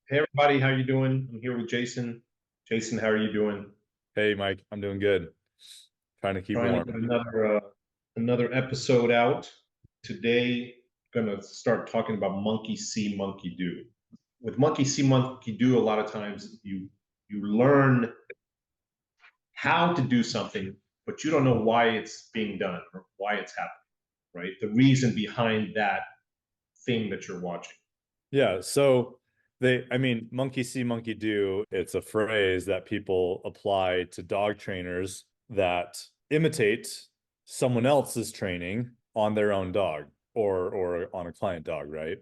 Hey everybody, how you doing? I'm here with Jason. Jason, how are you doing? Hey, Mike, I'm doing good. Trying to keep Trying to warm. get another episode out. Today, gonna start talking about monkey see, monkey do. With monkey see, monkey do, a lot of times you learn how to do something, but you don't know why it's being done or why it's happening, right? The reason behind that thing that you're watching. Yeah, so monkey see, monkey do, it's a phrase that people apply to dog trainers that imitate someone else's training on their own dog or on a client dog, right?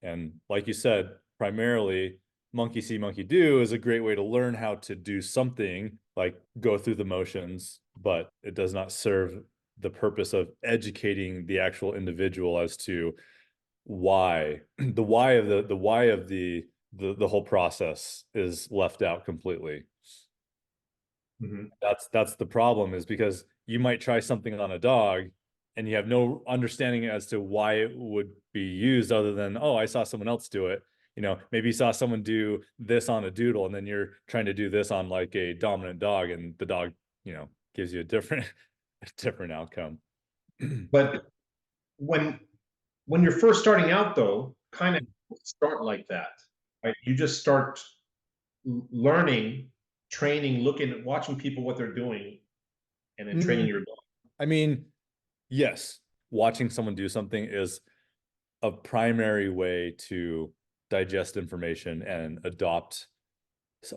And like you said, primarily monkey see, monkey do is a great way to learn how to do something like go through the motions, but it does not serve the purpose of educating the actual individual as to why the why of the whole process is left out completely. Mhm. That's the problem, is because you might try something on a dog and you have no understanding as to why it would be used other than, oh, I saw someone else do it. Maybe you saw someone do this on a doodle and then you're trying to do this on like a dominant dog, and the dog, gives you a different a different outcome. But when when you're first starting out, though, kind of start like that, right? You just start learning, training, looking, watching people what they're doing, and then training Mm, your dog. I mean, yes, watching someone do something is a primary way to digest information and adopt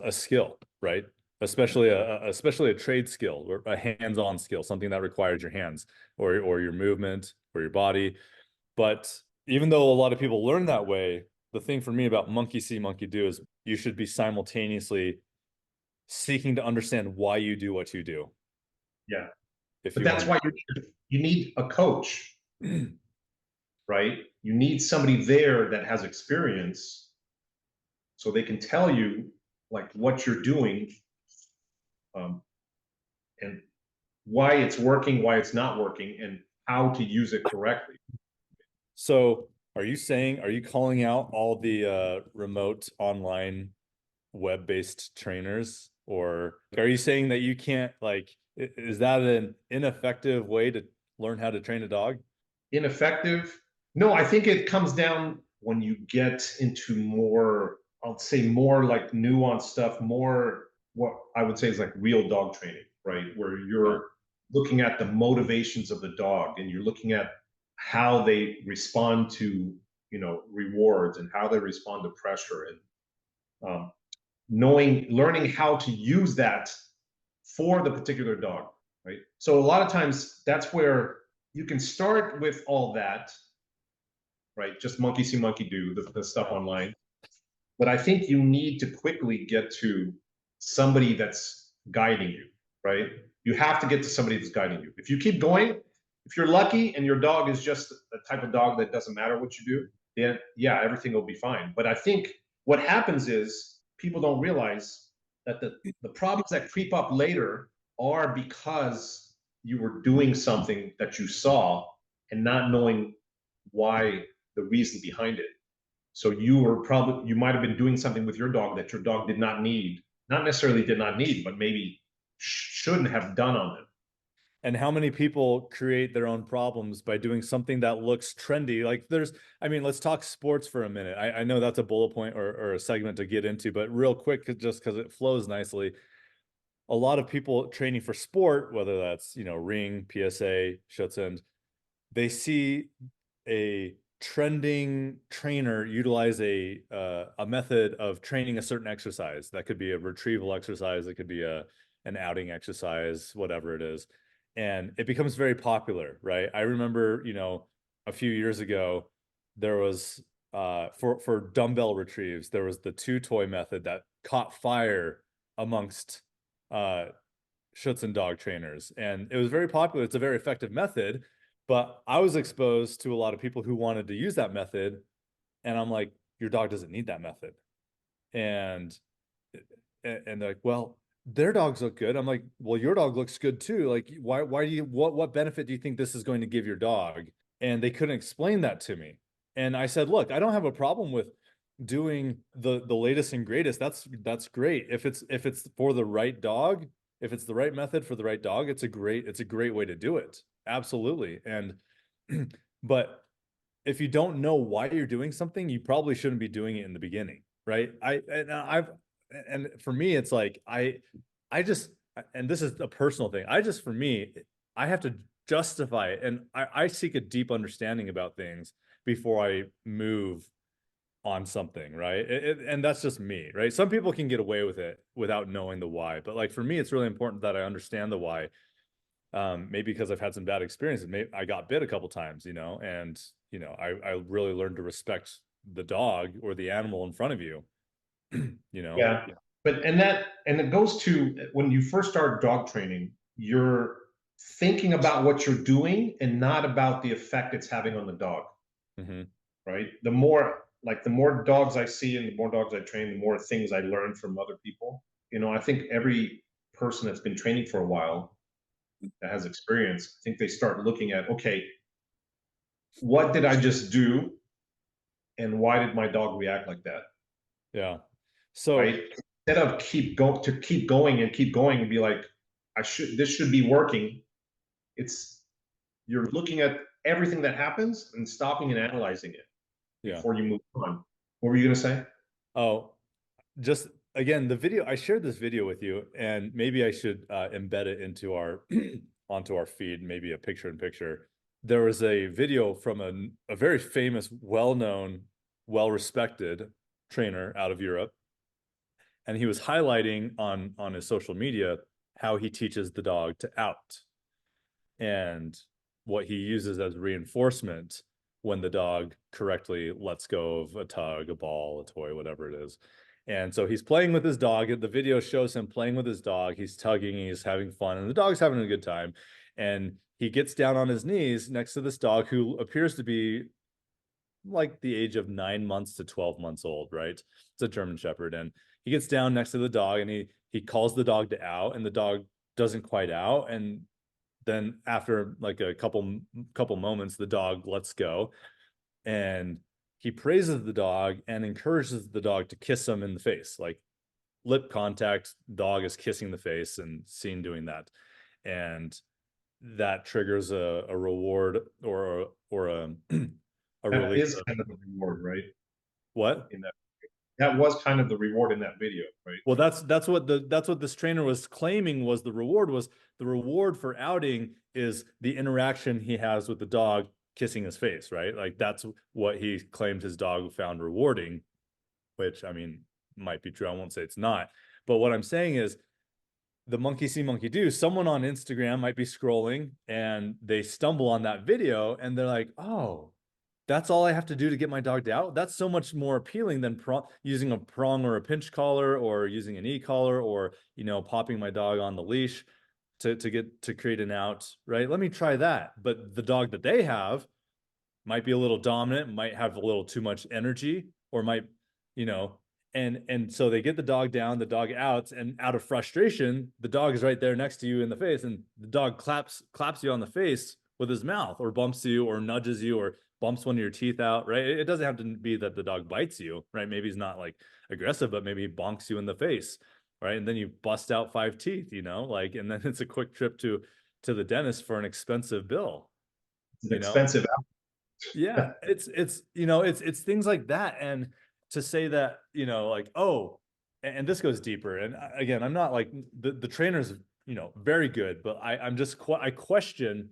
a skill, right? Especially a trade skill or a hands-on skill, something that requires your hands or your movement or your body. But even though a lot of people learn that way, the thing for me about monkey see, monkey do is you should be simultaneously seeking to understand why you do what you do. Yeah, If but you that's want why you need a coach, to, right? You need somebody there that has experience, so they can tell you like what you're doing, um, and why it's working, why it's not working, and how to use it correctly. so are you calling out all the remote online web-based trainers, or are you saying that you can't, like, is that an ineffective way to learn how to train a dog? Ineffective? No, I think it comes down when you get into more, I'll say more like nuanced stuff, more what I would say is like real dog training, right? Where Yeah. you're looking at the motivations of the dog and you're looking at how they respond to, rewards and how they respond to pressure and um, learning how to use that for the particular dog, right? So a lot of times that's where you can start with all that, right? Just monkey see, monkey do, the stuff online. But I think you need to quickly get to somebody that's guiding you, right? You have to get to somebody that's guiding you. If you keep going, if you're lucky and your dog is just the type of dog that doesn't matter what you do, then yeah, everything will be fine. But I think what happens is people don't realize that the problems that creep up later are because you were doing something that you saw and not knowing why, the reason behind it. So you might have been doing something with your dog that your dog did not need, not necessarily did not need, but maybe shouldn't have done on them. And how many people create their own problems by doing something that looks trendy? Like, let's talk sports for a minute. I know that's a bullet point or a segment to get into, but real quick, just because it flows nicely. A lot of people training for sport, whether that's, ring, PSA, Schutzhund, they see a trending trainer utilize a method of training a certain exercise. That could be a retrieval exercise, it could be an outing exercise, whatever it is. And it becomes very popular, right? I remember, a few years ago, there was for dumbbell retrieves, there was the two toy method that caught fire amongst uh Schutz and dog trainers. And it was very popular. It's a very effective method, but I was exposed to a lot of people who wanted to use that method. And I'm like, your dog doesn't need that method. And and they're like, well, their dogs look good. I'm like, well, your dog looks good too. Like, why do you, what benefit do you think this is going to give your dog? And they couldn't explain that to me. And I said, look, I don't have a problem with doing the latest and greatest, that's great. If it's for the right dog, if it's the right method for the right dog, it's a great way to do it. Absolutely. And but if you don't know why you're doing something, you probably shouldn't be doing it in the beginning, right? And for me, it's like I just, and this is a personal thing. For me, I have to justify it, and I seek a deep understanding about things before I move on something, right? And that's just me, right? Some people can get away with it without knowing the why, but like for me, it's really important that I understand the why. Maybe because I've had some bad experiences. Maybe I got bit a couple times, and I really learned to respect the dog or the animal in front of you, you know. Yeah. But and it goes to when you first start dog training, you're thinking about what you're doing and not about the effect it's having on the dog, Hmm. right? The more dogs I see and the more dogs I train, the more things I learn from other people. I think every person that's been training for a while that has experience, I think they start looking at, okay, what did I just do and why did my dog react like that? Yeah. So Right? Instead of keep going and keep going and be like, this should be working. It's You're looking at everything that happens and stopping and analyzing it yeah. before you move on. What were you gonna say? Oh, just again, the video, I shared this video with you, and maybe I should embed it into our onto our feed, maybe a picture in picture. There was a video from a very famous, well-known, well-respected trainer out of Europe, and he was highlighting on his social media how he teaches the dog to out and what he uses as reinforcement when the dog correctly lets go of a tug, a ball, a toy, whatever it is. And so he's playing with his dog. The video shows him playing with his dog. He's tugging, he's having fun, and the dog's having a good time. And he gets down on his knees next to this dog who appears to be like the age of 9 months to 12 months old, right? It's a German Shepherd. And he gets down next to the dog and he calls the dog to out, and the dog doesn't quite out. And then after like a couple moments, the dog lets go, and he praises the dog and encourages the dog to kiss him in the face, like lip contact. Dog is kissing the face and seen doing that, and that triggers a reward or a That release is of kind of the reward, right? what? In that was kind of the reward in that video, right? Well, that's what this trainer was claiming was the reward for outing is the interaction he has with the dog kissing his face, right? Like that's what he claimed his dog found rewarding, which I mean might be true. I won't say it's not. But what I'm saying is the monkey see monkey do. Someone on Instagram might be scrolling and they stumble on that video and they're like, "Oh, that's all I have to do to get my dog to out." That's so much more appealing than using a prong or a pinch collar or using an e-collar or, popping my dog on the leash to create an out, right? Let me try that. But the dog that they have might be a little dominant, might have a little too much energy, or might, you know, and so they get the dog down, the dog outs, and out of frustration, the dog is right there next to you in the face, and the dog claps you on the face with his mouth, or bumps you, or nudges you, or bumps one of your teeth out, right? It doesn't have to be that the dog bites you, right? Maybe he's not like aggressive, but maybe he bonks you in the face, right? And then you bust out 5 teeth, like, and then it's a quick trip to the dentist for an expensive bill, It's an you know? expensive. Yeah, it's things like that. And to say that, like, oh, and this goes deeper. And again, I'm not like the trainer's, very good, but I'm just I question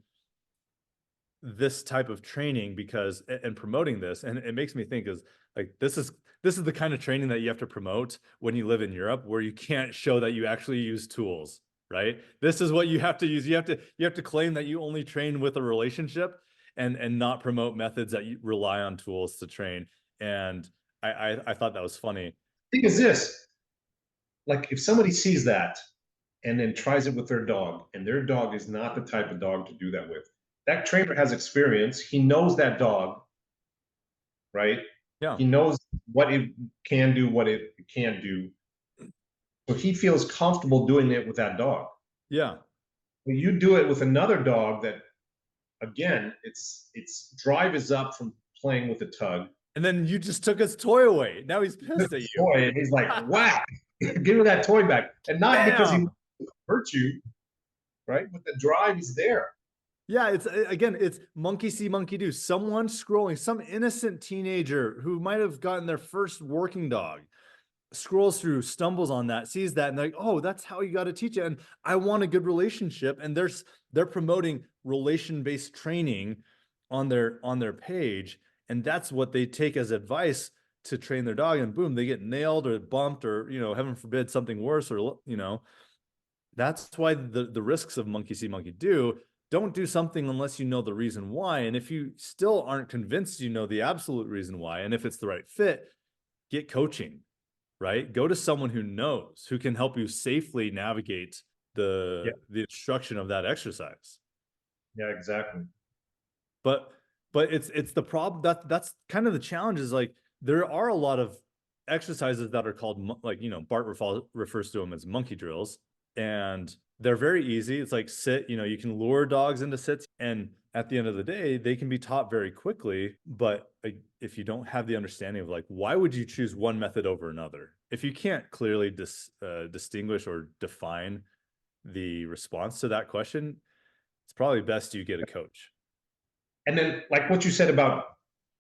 this type of training because and promoting this, and it makes me think is like this is the kind of training that you have to promote when you live in Europe, where you can't show that you actually use tools, right? This is what you have to use. You have to claim that you only train with a relationship, and not promote methods that you rely on tools to train. And I thought that was funny. Thing is this, like if somebody sees that and then tries it with their dog, and their dog is not the type of dog to do that with, that trainer has experience. He knows that dog, right? Yeah, He knows what it can do, what it can't do. So he feels comfortable doing it with that dog. yeah, When you do it with another dog that, again, its drive is up from playing with a tug, And then you just took his toy away. Now he's pissed at you. Toy, and he's like, whack, give me that toy back. And not because he Bam! hurt you, right? But the drive is there. Yeah, it's again, it's monkey see, monkey do. Someone scrolling, some innocent teenager who might have gotten their first working dog, scrolls through, stumbles on that, sees that, and they're like, oh, that's how you got to teach it. And I want a good relationship. And they're promoting relation-based training on their page. And that's what they take as advice to train their dog. And boom, they get nailed or bumped, or, heaven forbid, something worse, or, that's why the risks of monkey see, monkey do. Don't do something unless you know the reason why. And if you still aren't convinced you know the absolute reason why, and if it's the right fit, get coaching, right? Go to someone who knows, who can help you safely navigate the instruction of that exercise. Yeah, exactly. But it's the problem that's kind of the challenge, is like, there are a lot of exercises that are called, like, Bart refers to them as monkey drills, and they're very easy. It's like sit, you can lure dogs into sits, and at the end of the day, they can be taught very quickly. But if you don't have the understanding of, like, why would you choose one method over another? If you can't clearly distinguish or define the response to that question, it's probably best you get a coach. And then, like what you said about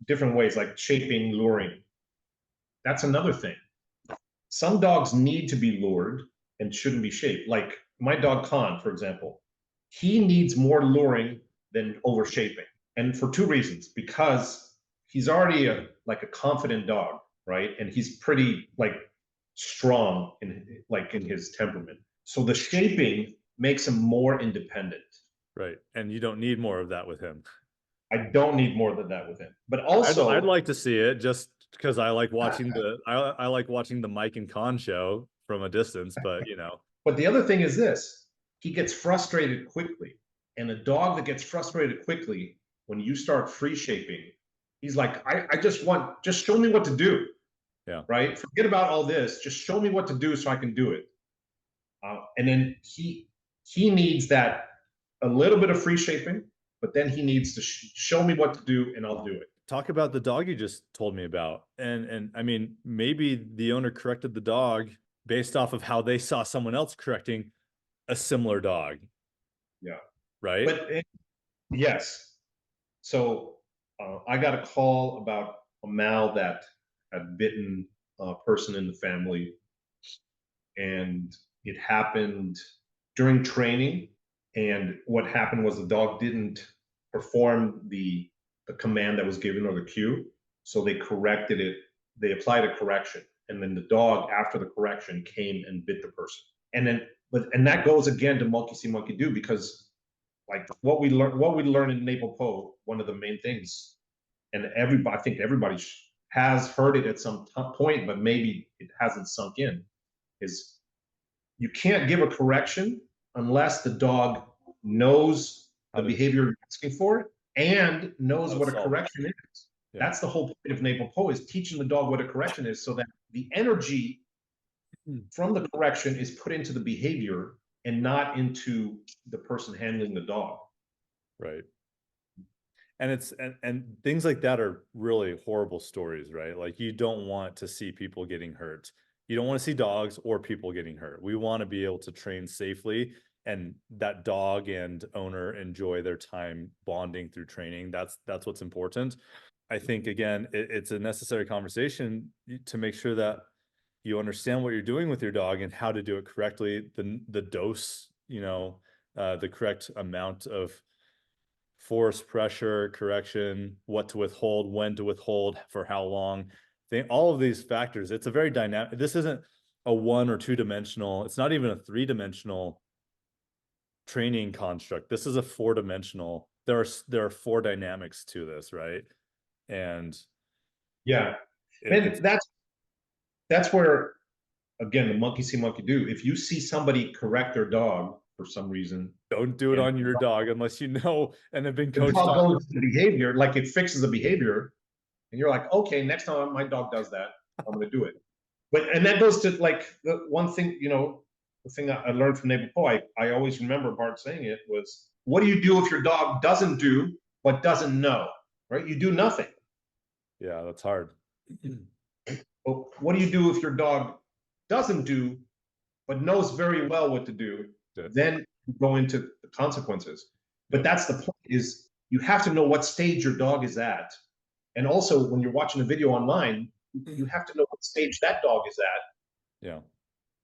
different ways, like shaping, luring, that's another thing. Some dogs need to be lured and shouldn't be shaped. Like my dog Khan, for example, he needs more luring than overshaping. And for two reasons: because he's already a confident dog, right? And he's pretty strong in his temperament. So the shaping makes him more independent. Right. And you don't need more of that with him. I don't need more than that with him. But also, I'd like to see it, just because I like watching I like watching the Mike and Con show from a distance, but But the other thing is this: he gets frustrated quickly. And a dog that gets frustrated quickly, when you start free shaping, he's like, I just show me what to do. Yeah. Right? Forget about all this. Just show me what to do so I can do it. And then he needs that, a little bit of free shaping, but then he needs to show me what to do, and I'll do it. Talk about the dog you just told me about. And I mean, maybe the owner corrected the dog based off of how they saw someone else correcting a similar dog. Yeah. Right. But yes. So I got a call about a mal that had bitten a person in the family, and it happened during training. And what happened was the dog didn't perform the command that was given, or the cue. So they corrected it. They applied a correction. And then the dog, after the correction, came and bit the person. And that goes again to monkey see, monkey do, because like what we learn in NePoPo, one of the main things, and I think everybody has heard it at some point, but maybe it hasn't sunk in, is you can't give a correction unless the dog knows the behavior you're asking for and knows what a correction is. Yeah. That's the whole point of NePoPo, is teaching the dog what a correction is, so that the energy from the correction is put into the behavior and not into the person handling the dog. Right. And it's and things like that are really horrible stories, right? Like, you don't want to see people getting hurt. You don't want to see dogs or people getting hurt. We want to be able to train safely, and that dog and owner enjoy their time bonding through training. That's what's important. I think, again, it's a necessary conversation to make sure that you understand what you're doing with your dog and how to do it correctly, the dose, the correct amount of force, pressure, correction, what to withhold, when to withhold, for how long. All of these factors, it's a very dynamic. This isn't a 1 or 2 dimensional. It's not even a 3-dimensional training construct. This is a 4-dimensional. There are 4 dynamics to this, right? And yeah, and that's where, again, the monkey see, monkey do. If you see somebody correct their dog for some reason, don't do it on your dog unless you know and have been coached. The dog goes to behavior, like it fixes the behavior, and you're like, okay, next time my dog does that, I'm going to do it. And that goes to like the one thing, the thing I learned from NePoPo, I always remember Bart saying it, was, what do you do if your dog doesn't do but doesn't know, right? You do nothing. Yeah, that's hard. But what do you do if your dog doesn't do, but knows very well what to do? Yeah. Then you go into the consequences. But Yeah. that's the point, is you have to know what stage your dog is at. And also when you're watching a video online, you have to know what stage that dog is at, Yeah.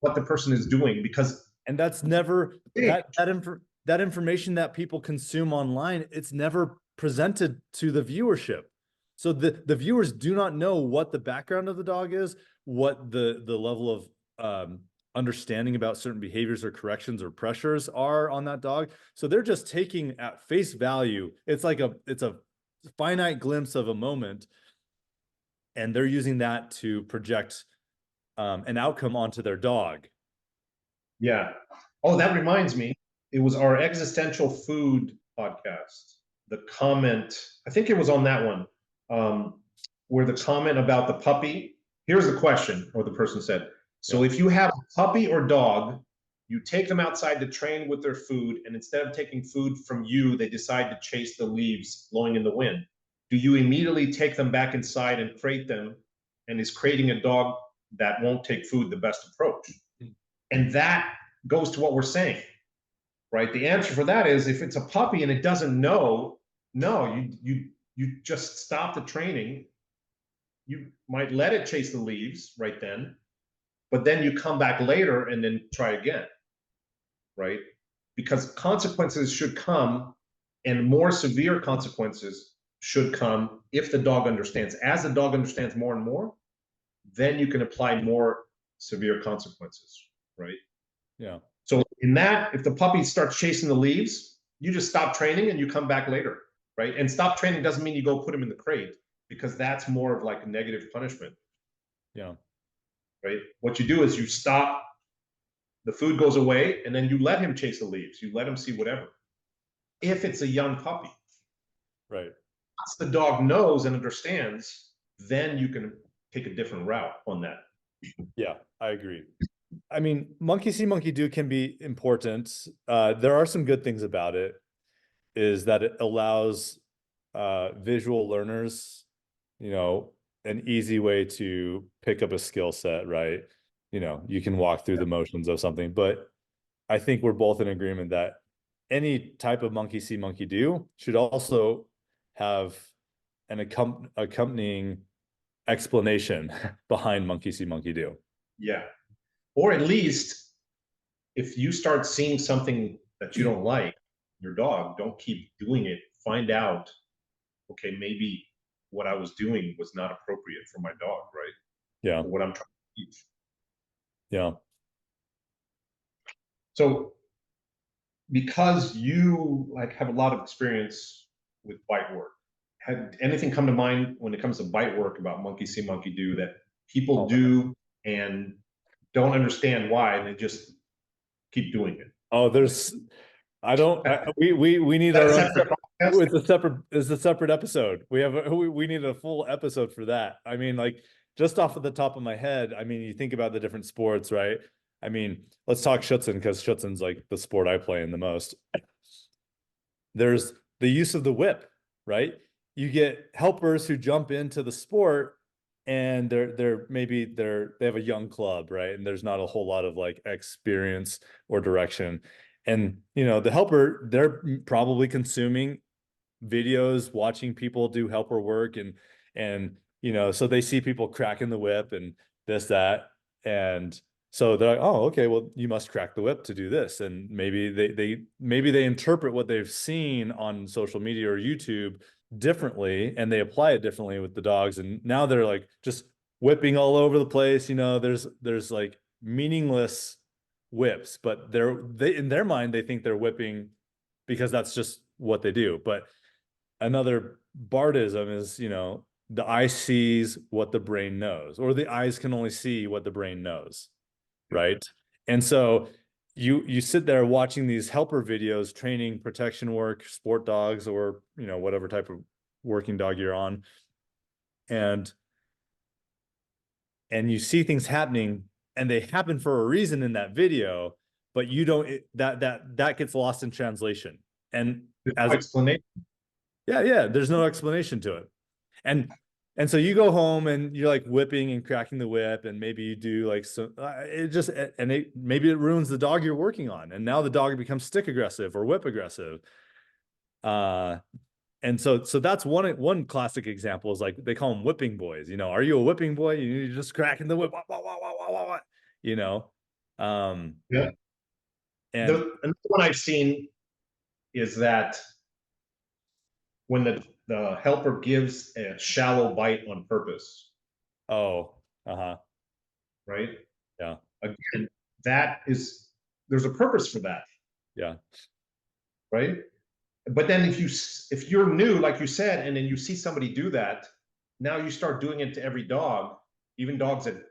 what the person is doing, because And that's never that information that people consume online, it's never presented to the viewership. So the viewers do not know what the background of the dog is, what the level of understanding about certain behaviors or corrections or pressures are on that dog. So they're just taking at face value. It's a finite glimpse of a moment, and they're using that to project an outcome onto their dog. yeah. Oh, that reminds me. It was our existential food podcast. The comment, I think it was on that one, where the comment about the puppy. Here's the question, or the person said. So Yeah. if you have a puppy or dog, you take them outside to train with their food, and instead of taking food from you, they decide to chase the leaves blowing in the wind. Do you immediately take them back inside and crate them? And is creating a dog that won't take food the best approach? And that goes to what we're saying, right? The answer for that is, if it's a puppy and it doesn't know, no, you just stop the training. You might let it chase the leaves right then, but then you come back later and then try again, right? Because consequences should come, and more severe consequences should come if the dog understands. As the dog understands more and more, then you can apply more severe consequences, right? Yeah. So in that, if the puppy starts chasing the leaves, you just stop training and you come back later, right? And stop training doesn't mean you go put him in the crate, because that's more of like a negative punishment. Yeah. Right? What you do is you stop, the food goes away, and then you let him chase the leaves. You let him see whatever. If it's a young puppy. Right. Once the dog knows and understands, then you can take a different route on that. Yeah, I agree. I mean, monkey see, monkey do can be important. There are some good things about it, is that it allows visual learners, an easy way to pick up a skill set, right? You can walk through the motions of something, but I think we're both in agreement that any type of monkey see, monkey do should also have an accompanying explanation behind monkey see, monkey do. Yeah. Or at least, if you start seeing something that you don't like, your dog, don't keep doing it. Find out, okay, maybe what I was doing was not appropriate for my dog, right? Yeah. Or what I'm trying to teach. Yeah. So because you like have a lot of experience with bite work, had anything come to mind when it comes to bite work about monkey see, monkey do, that people do and don't understand why, and they just keep doing it? Oh, we need our own. It's a separate episode. We need a full episode for that. I mean, like, just off of the top of my head, I mean, you think about the different sports, right? I mean, let's talk Schutzen, because Schutzen's like the sport I play in the most. There's the use of the whip, right? You get helpers who jump into the sport, and they have a young club, right? And there's not a whole lot of like experience or direction. And the helper, they're probably consuming videos, watching people do helper work, and so they see people cracking the whip and this, that, and so they're like, oh, okay, well, you must crack the whip to do this. And maybe they interpret what they've seen on social media or YouTube differently, and they apply it differently with the dogs. And now they're like just whipping all over the place. There's like meaningless whips, but they in their mind, they think they're whipping because that's just what they do. But another Bardism is, the eye sees what the brain knows, or the eyes can only see what the brain knows. Right. And so you sit there watching these helper videos, training protection work, sport dogs, or whatever type of working dog you're on, and you see things happening, and they happen for a reason in that video, but you don't, that gets lost in translation. And There's no explanation. yeah, there's no explanation to it. And And so you go home and you're like whipping and cracking the whip, and maybe you do like so it just and it maybe it ruins the dog you're working on, and now the dog becomes stick aggressive or whip aggressive. And so that's one classic example is like they call them whipping boys. You know, are you a whipping boy? You're just cracking the whip, wah, wah, wah, wah, wah, wah, you know. Yeah. And Another one I've seen is that when the helper gives a shallow bite on purpose, oh, uh-huh, right? yeah, Again, there's a purpose for that, yeah, right? But then if you're new, like you said, and then you see somebody do that, now you start doing it to every dog, even dogs that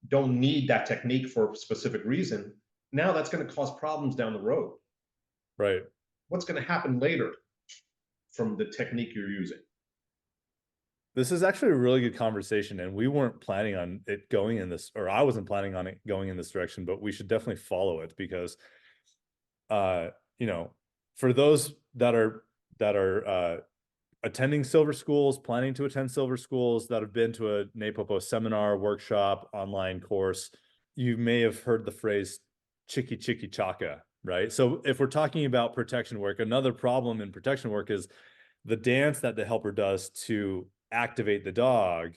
don't need that technique for a specific reason. Now that's going to cause problems down the road. right. What's going to happen later from the technique you're using? This is actually a really good conversation, and we weren't planning on it going in this, or I wasn't planning on it going in this direction, but we should definitely follow it because, you know, for those that are attending silver schools, planning to attend silver schools, that have been to a NePoPo seminar, workshop, online course, you may have heard the phrase "chicky chicky chaka," right? So if we're talking about protection work, another problem in protection work is the dance that the helper does to activate the dog,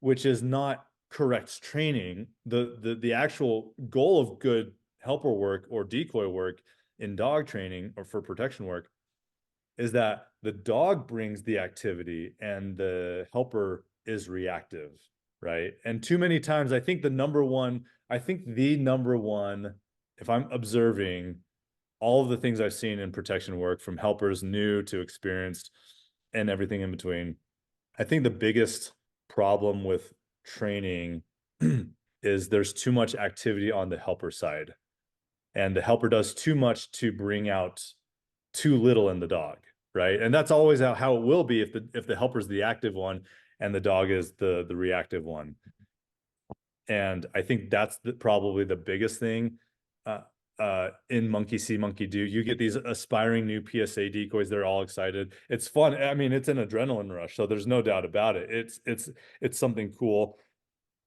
which is not correct training. The actual goal of good helper work or decoy work in dog training or for protection work is that the dog brings the activity and the helper is reactive, right? And too many times, I think the number one, if I'm observing all of the things I've seen in protection work from helpers new to experienced and everything in between, I think the biggest problem with training is there's too much activity on the helper side, and the helper does too much to bring out too little in the dog, right? And that's always how it will be if the helper is the active one and the dog is the reactive one. And I think that's probably the biggest thing. In monkey see monkey do, you get these aspiring new PSA decoys, they're all excited, it's fun. I mean, it's an adrenaline rush, so there's no doubt about it. It's something cool.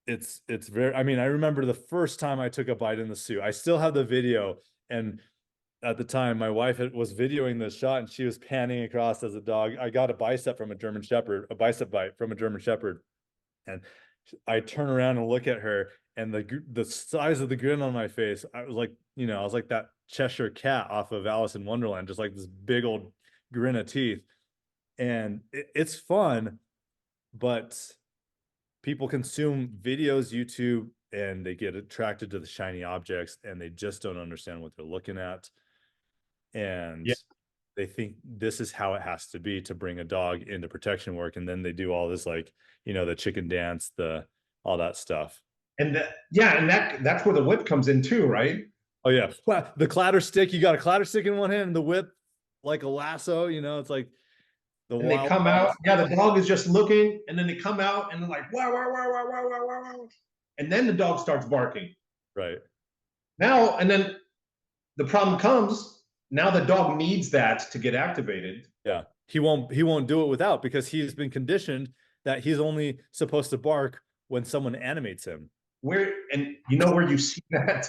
It's very, I mean, I remember the first time I took a bite in the suit, I still have the video. And at the time my wife was videoing this shot and she was panning across as a dog. I got a bicep from a German Shepherd, a bicep bite from a German Shepherd, and I turn around and look at her, and the size of the grin on my face, I was like, you know, I was like that Cheshire cat off of Alice in Wonderland, just like this big old grin of teeth. And it's fun, but people consume videos, YouTube, and they get attracted to the shiny objects, and they just don't understand what they're looking at. And Yeah. they think this is how it has to be to bring a dog into protection work, and then they do all this, like, you know, the chicken dance, all that stuff. And that's where the whip comes in too, right? Oh yeah, well, the clatter stick, you got a clatter stick in one hand and the whip like a lasso, you know, it's like the And they Wild come out. West. Yeah, the dog is just looking, and then they come out and they're like, wow, wow, wow, wow, wow, wow, wow, wow. And then the dog starts barking. Right. Now, and then the problem comes, now the dog needs that to get activated. Yeah, he won't do it without, because he's been conditioned that he's only supposed to bark when someone animates him. And you know where you see that?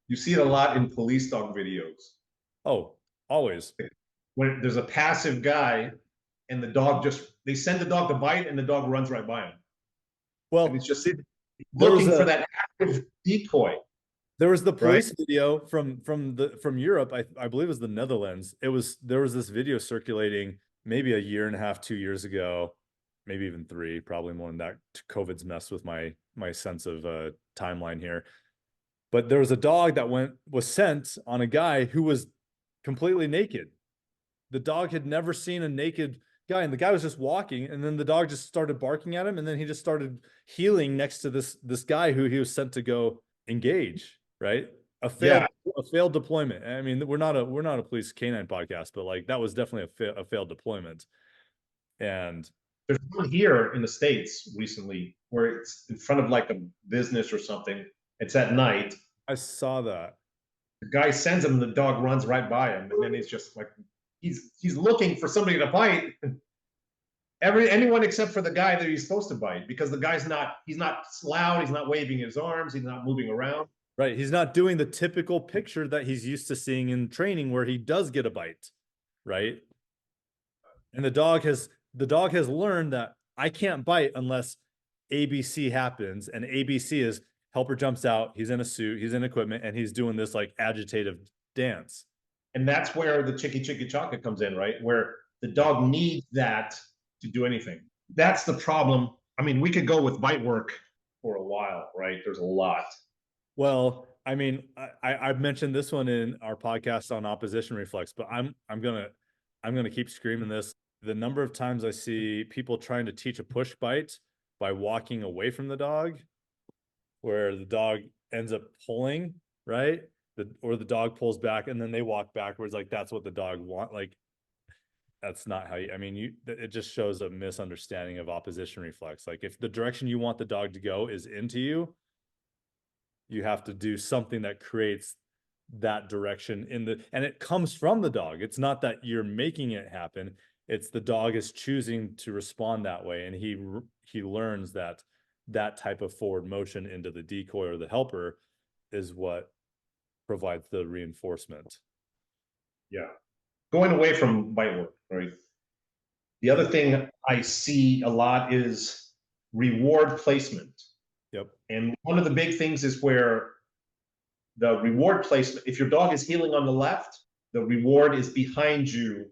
You see it a lot in police dog videos. Oh, always. When there's a passive guy and the dog they send the dog to bite and the dog runs right by him. And Well, it's just see, looking for that active decoy. there was the Right. police video from Europe. I believe it was the Netherlands. There was this video circulating maybe a year and a half, 2 years ago, maybe even three, probably more than that. COVID's messed with my sense of timeline here. But there was a dog that was sent on a guy who was completely naked. The dog had never seen a naked guy, and the guy was just walking, and then the dog just started barking at him, and then he just started healing next to this guy who he was sent to go engage, right? A failed deployment. I mean, we're not a police canine podcast, but like that was definitely a failed deployment. And there's one here in the States recently where it's in front of like a business or something. It's at night. I saw that. The guy sends him, the dog runs right by him, and then he's just like, he's looking for somebody to bite. anyone except for the guy that he's supposed to bite, because the guy's he's not loud, he's not waving his arms, he's not moving around. Right. He's not doing the typical picture that he's used to seeing in training where he does get a bite. Right. And the dog has learned that I can't bite unless ABC happens. And ABC is helper jumps out, he's in a suit, he's in equipment, and he's doing this like agitative dance. And that's where the chicky chicky chaka comes in, right? Where the dog needs that to do anything. That's the problem. I mean, we could go with bite work for a while, right? There's a lot. Well, I mean, I've mentioned this one in our podcast on opposition reflex, but I'm gonna keep screaming this. The number of times I see people trying to teach a push bite by walking away from the dog, where the dog ends up pulling, right? Or the dog pulls back and then they walk backwards, like that's what the dog want. Like that's not how you, I mean, it just shows a misunderstanding of opposition reflex. Like if the direction you want the dog to go is into you, you have to do something that creates that direction and it comes from the dog. It's not that you're making it happen. It's the dog is choosing to respond that way. And he learns that type of forward motion into the decoy or the helper is what provides the reinforcement. Yeah. Going away from bite work, right? The other thing I see a lot is reward placement. Yep. And one of the big things is where the reward placement, if your dog is heeling on the left, the reward is behind you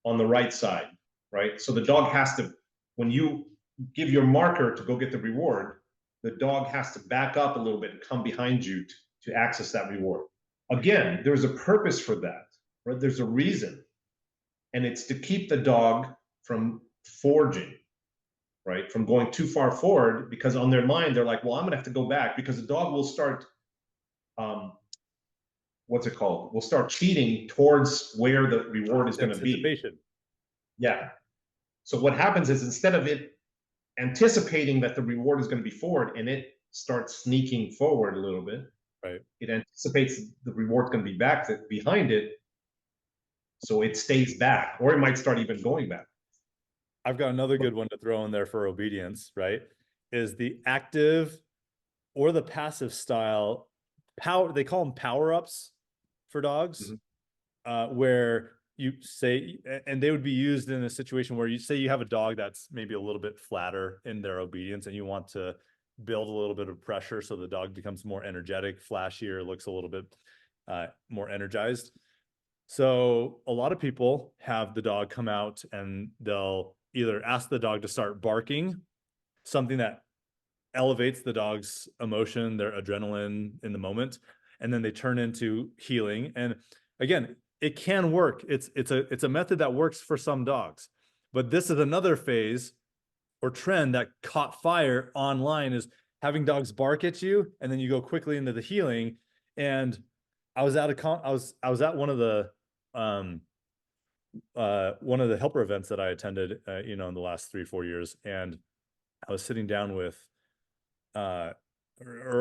on the right side, right? So the dog has to, when you give your marker to go get the reward, the dog has to back up a little bit and come behind you to access that reward. Again, there's a purpose for that, right? There's a reason. And it's to keep the dog from forging, right? From going too far forward, because on their mind, they're like, well, I'm gonna have to go back, because the dog will start, what's it called? Will start cheating towards where the reward is gonna be. Yeah. So what happens is, instead of it anticipating that the reward is gonna be forward, and it starts sneaking forward a little bit, right? It anticipates the reward's gonna be back behind it, so it stays back, or it might start even going back. I've got another good one to throw in there for obedience, right? Is the active or the passive style power, they call them power-ups for dogs, where you say, and they would be used in a situation where you say you have a dog that's maybe a little bit flatter in their obedience and you want to build a little bit of pressure so the dog becomes more energetic, flashier, looks a little bit more energized. So a lot of people have the dog come out and they'll either ask the dog to start barking, something that elevates the dog's emotion, their adrenaline in the moment, and then they turn into healing. And again, it can work. It's a method that works for some dogs. But this is another phase or trend that caught fire online, is having dogs bark at you and then you go quickly into the healing. And I was at one of the helper events that I attended, in the last 3-4 years, and I was sitting down with, or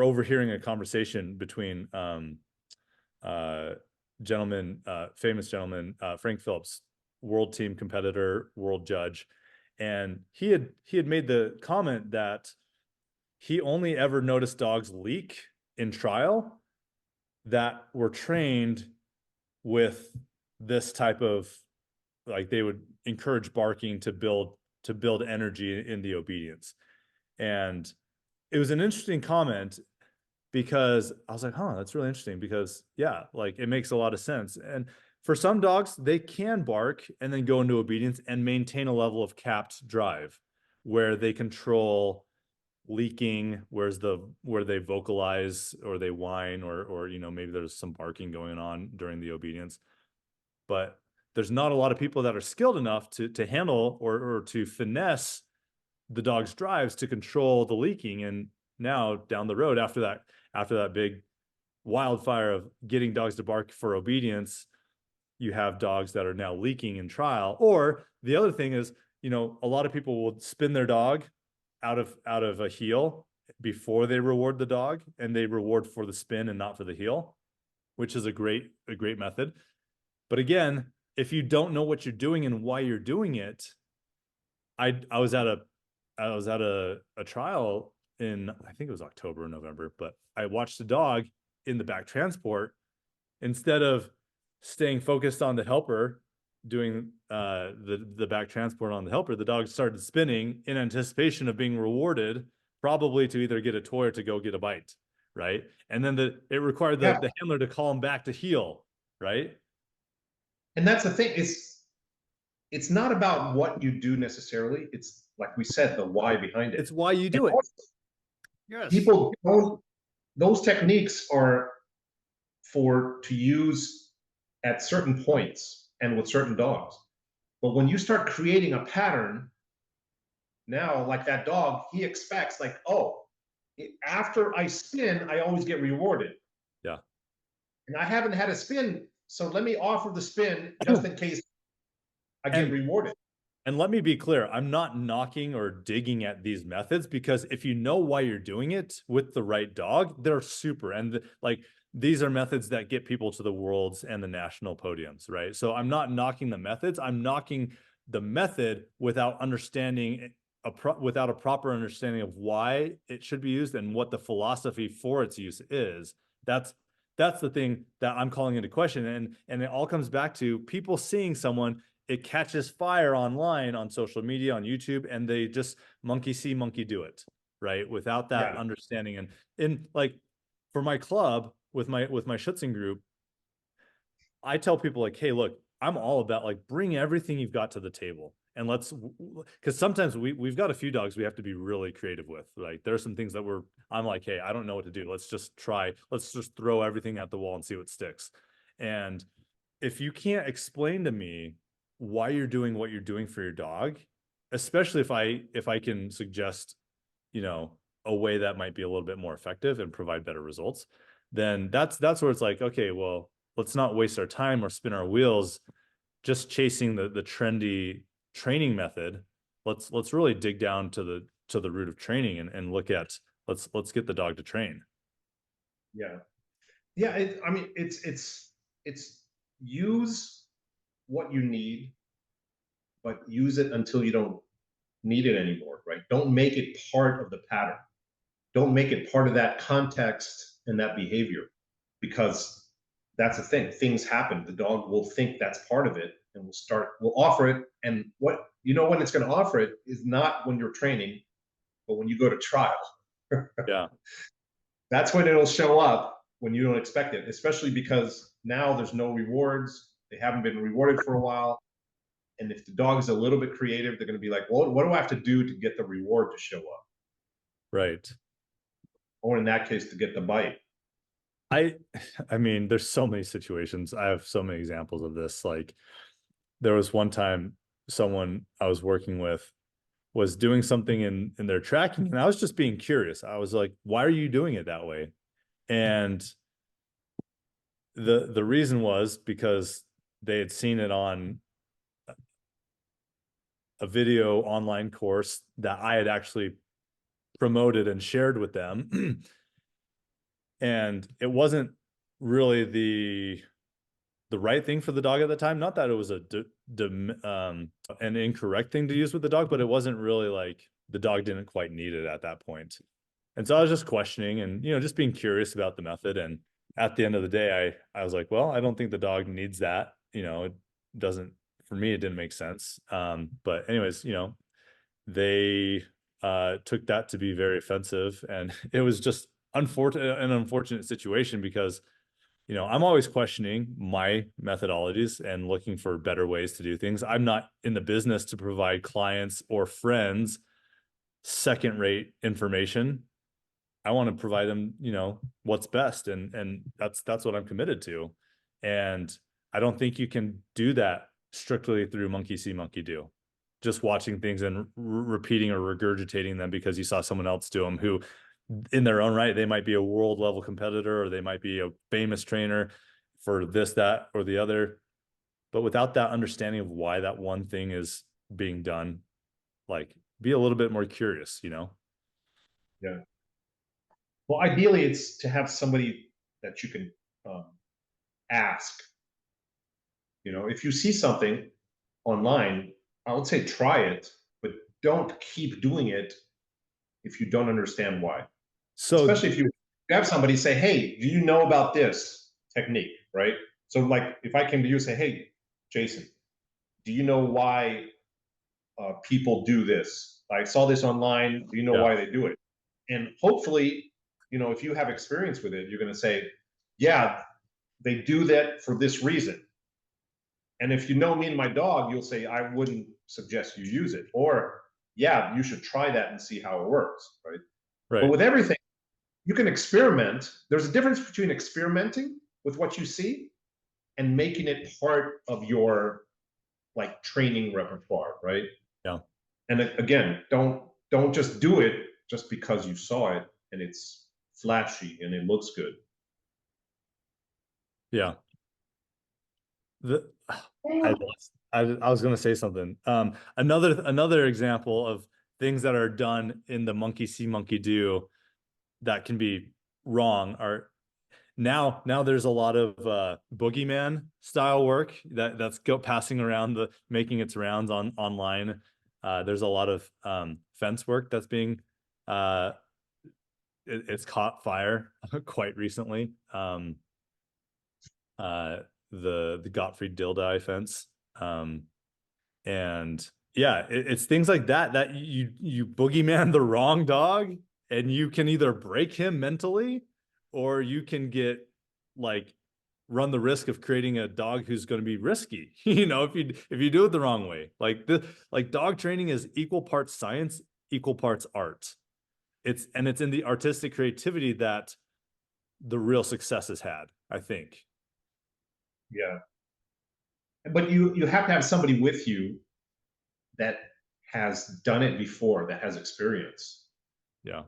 overhearing a conversation between, famous gentleman, Frank Phillips, world team competitor, world judge, and he had made the comment that he only ever noticed dogs leak in trial that were trained with this type of, like, they would encourage barking to build energy in the obedience. And it was an interesting comment, because I was like, that's really interesting, because yeah, like it makes a lot of sense. And for some dogs, they can bark and then go into obedience and maintain a level of capped drive where they control leaking, where they vocalize or they whine, or maybe there's some barking going on during the obedience. But there's not a lot of people that are skilled enough to handle or to finesse the dog's drives to control the leaking. And now down the road, after that big wildfire of getting dogs to bark for obedience, you have dogs that are now leaking in trial. Or the other thing is, a lot of people will spin their dog out of a heel before they reward the dog, and they reward for the spin and not for the heel, which is a great method. But again, if you don't know what you're doing and why you're doing it, I was at a trial in, I think it was October or November, but I watched a dog in the back transport. Instead of staying focused on the helper, doing the back transport on the helper, the dog started spinning in anticipation of being rewarded, probably to either get a toy or to go get a bite, right? And then it required Yeah. the handler to call him back to heel, right? And that's the thing. It's not about what you do necessarily. It's like we said, the why behind it. It's why you And do it. also, Yes. people don't, those techniques are to use at certain points and with certain dogs. But when you start creating a pattern, now like that dog, he expects like, oh, after I spin, I always get rewarded. Yeah. And I haven't had a spin, so let me offer the spin just in case I get rewarded. And let me be clear, I'm not knocking or digging at these methods, because if you know why you're doing it with the right dog, they're super. And like, these are methods that get people to the worlds and the national podiums, right? So I'm not knocking the methods. I'm knocking the method without understanding without a proper understanding of why it should be used and what the philosophy for its use is. That's the thing that I'm calling into question. And it all comes back to people seeing someone, it catches fire online, on social media, on YouTube, and they just monkey see, monkey do it, right? Without that understanding. And in like, for my club with my Schutzing group, I tell people like, hey, look, I'm all about like, bring everything you've got to the table. And because sometimes we've got a few dogs we have to be really creative with. Like, there are some things that I'm like, hey, I don't know what to do. Let's just throw everything at the wall and see what sticks. And if you can't explain to me why you're doing what you're doing for your dog, especially if I can suggest, a way that might be a little bit more effective and provide better results, then that's where it's like, okay, well, let's not waste our time or spin our wheels just chasing the trendy training method. Let's really dig down to the root of training and look at, let's get the dog to train. Yeah. Yeah. I mean, it's use what you need, but use it until you don't need it anymore, right? Don't make it part of the pattern. Don't make it part of that context and that behavior, because that's the thing. Things happen. The dog will think that's part of it and will offer it. And when it's going to offer it is not when you're training, but when you go to trial. Yeah. That's when it'll show up when you don't expect it, especially because now there's no rewards. They haven't been rewarded for a while. And if the dog is a little bit creative, they're going to be like, well, what do I have to do to get the reward to show up? Right. Or in that case, to get the bite. I mean, there's so many situations. I have so many examples of this. Like, there was one time someone I was working with was doing something in their tracking, and I was just being curious. I was like, why are you doing it that way? And the reason was because they had seen it on a video online course that I had actually promoted and shared with them. And it wasn't really the right thing for the dog at the time. Not that it was an incorrect thing to use with the dog, but it wasn't really like, the dog didn't quite need it at that point. And so I was just questioning and, just being curious about the method. And at the end of the day, I was like, well, I don't think the dog needs that. It doesn't, for me, it didn't make sense. But anyways, they took that to be very offensive, and it was just an unfortunate situation, because I'm always questioning my methodologies and looking for better ways to do things. I'm not in the business to provide clients or friends second-rate information. I want to provide them, what's best, and that's what I'm committed to. And I don't think you can do that strictly through monkey see, monkey do. Just watching things and repeating or regurgitating them because you saw someone else do them, who in their own right, they might be a world level competitor, or they might be a famous trainer for this, that, or the other. But without that understanding of why that one thing is being done, like, be a little bit more curious, Yeah. Well, ideally, it's to have somebody that you can ask. If you see something online, I would say try it, but don't keep doing it if you don't understand why. So Especially if you have somebody say, hey, do you know about this technique, right? So like if I came to you and say, hey, Jason, do you know why people do this? I saw this online. Do you know yeah, why they do it? And hopefully, if you have experience with it, you're going to say, yeah, they do that for this reason. And if you know me and my dog, you'll say, I wouldn't suggest you use it. Or, yeah, you should try that and see how it works, right? But right. with everything, you can experiment. There's a difference between experimenting with what you see and making it part of your like training repertoire, right? Yeah. And again, don't just do it just because you saw it and it's flashy and it looks good. Yeah. The I was going to say something. Another example of things that are done in the monkey see, monkey do that can be wrong are now there's a lot of boogeyman style work that's passing around making its rounds online. There's a lot of fence work that's being it's caught fire quite recently. The Gottfried Dilldye fence. And yeah, it's things like that you boogeyman the wrong dog, and you can either break him mentally, or you can get like run the risk of creating a dog who's going to be risky. If you do it the wrong way. Like dog training is equal parts science, equal parts art. It's in the artistic creativity that the real success is had, I think. Yeah. But you have to have somebody with you that has done it before, that has experience. Yeah.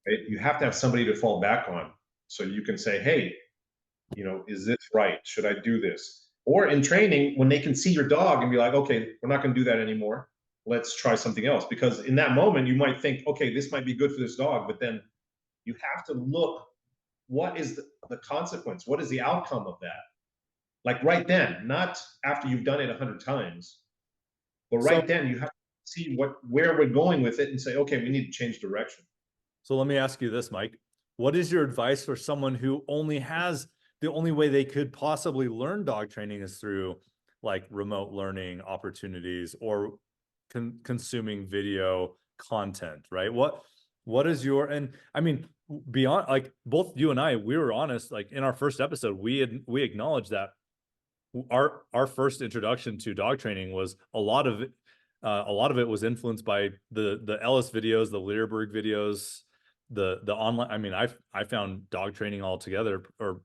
Right? You have to have somebody to fall back on. So you can say, hey, is this right? Should I do this? Or in training, when they can see your dog and be like, okay, we're not going to do that anymore. Let's try something else. Because in that moment, you might think, okay, this might be good for this dog. But then you have to look, what is the consequence? What is the outcome of that? Like right then, not after you've done it 100 times, but So right then you have to see where we're going with it and say, okay, we need to change direction. So let me ask you this, Mike. What is your advice for someone who only has the only way they could possibly learn dog training is through like remote learning opportunities or consuming video content, right? What is your, and I mean, beyond, like both you and I, we were honest, like in our first episode, we acknowledged that our first introduction to dog training was a lot of it was influenced by the Ellis videos, the Learberg videos, the online. I mean, I found dog training altogether, or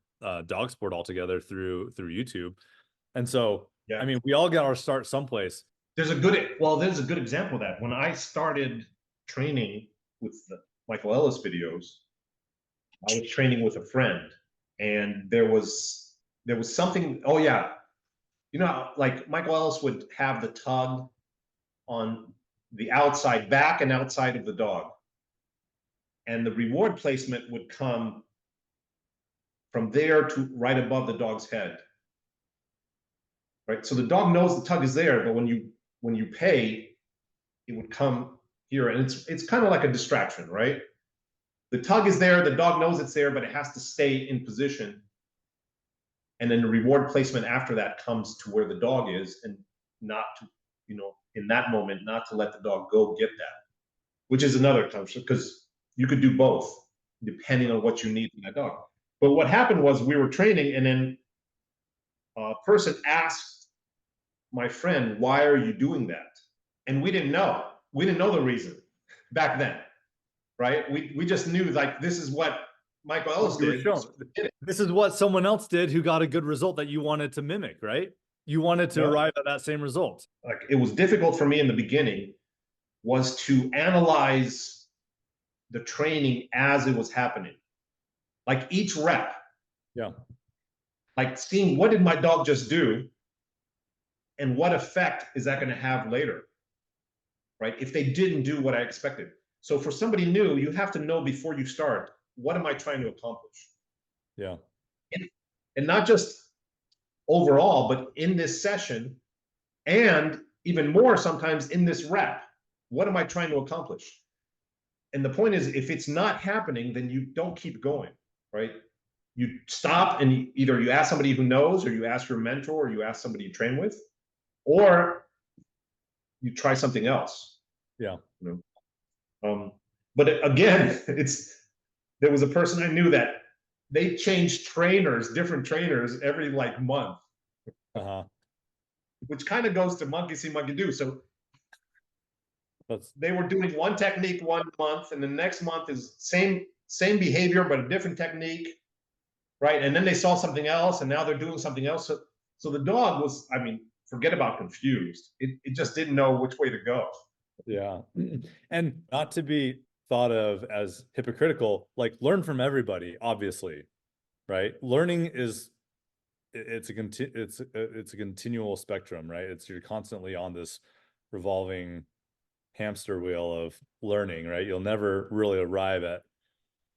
dog sport altogether through YouTube. And so, Yeah. I mean, we all got our start someplace. There's a good example of that. When I started training with the Michael Ellis videos, I was training with a friend, and there was something. Oh yeah, like Michael Ellis would have the tug on the outside, back and outside of the dog, and the reward placement would come from there to right above the dog's head. Right, so the dog knows the tug is there, but when you pay, it would come here, and it's kind of like a distraction, right? The tug is there, the dog knows it's there, but it has to stay in position. And then the reward placement after that comes to where the dog is, and not to, in that moment, not to let the dog go get that, which is another concept, because you could do both depending on what you need from that dog. But what happened was we were training, and then a person asked my friend, why are you doing that? And we didn't know. We didn't know the reason back then, right? We just knew, like, this is what Michael Ellis did. So this is what someone else did who got a good result that you wanted to mimic, right? You wanted to arrive at that same result. Like, it was difficult for me in the beginning was to analyze the training as it was happening. Like each rep. Yeah. Like seeing, what did my dog just do? And what effect is that going to have later? Right? If they didn't do what I expected. So for somebody new, you have to know before you start, what am I trying to accomplish? Yeah. And not just overall, but in this session, and even more sometimes in this rep. what am I trying to accomplish? And the point is, if it's not happening, then you don't keep going, right? You stop and either you ask somebody who knows, or you ask your mentor, or you ask somebody you train with, or you try something else. Yeah. You know? But again, there was a person I knew that they changed trainers, different trainers every like month, which kind of goes to monkey see, monkey do. So they were doing one technique one month, and the next month is same behavior but a different technique, right? And then they saw something else, and now they're doing something else. So the dog was, I mean, forget about confused. It just didn't know which way to go. Yeah. And not to be thought of as hypocritical, like learn from everybody, obviously, right? Learning is it's a continual spectrum, right? You're constantly on this revolving hamster wheel of learning, right? You'll never really arrive at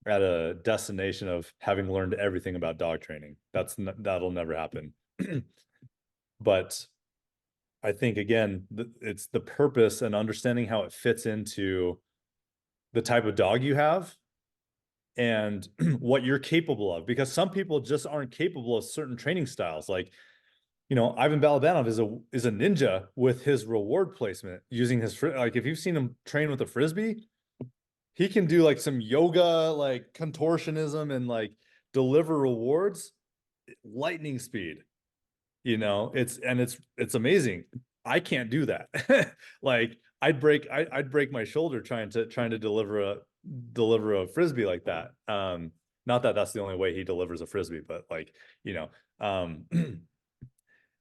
a destination of having learned everything about dog training. That'll never happen. But I think again, it's the purpose and understanding how it fits into the type of dog you have and what you're capable of, because some people just aren't capable of certain training styles. Like, you know, Ivan Balabanov is a ninja with his reward placement using his, like, if you've seen him train with a Frisbee, he can do like some yoga, like contortionism and like deliver rewards, lightning speed. You know, it's amazing. I can't do that. Like I'd break my shoulder trying to deliver a Frisbee like that. Not that that's the only way he delivers a Frisbee, but like, you know,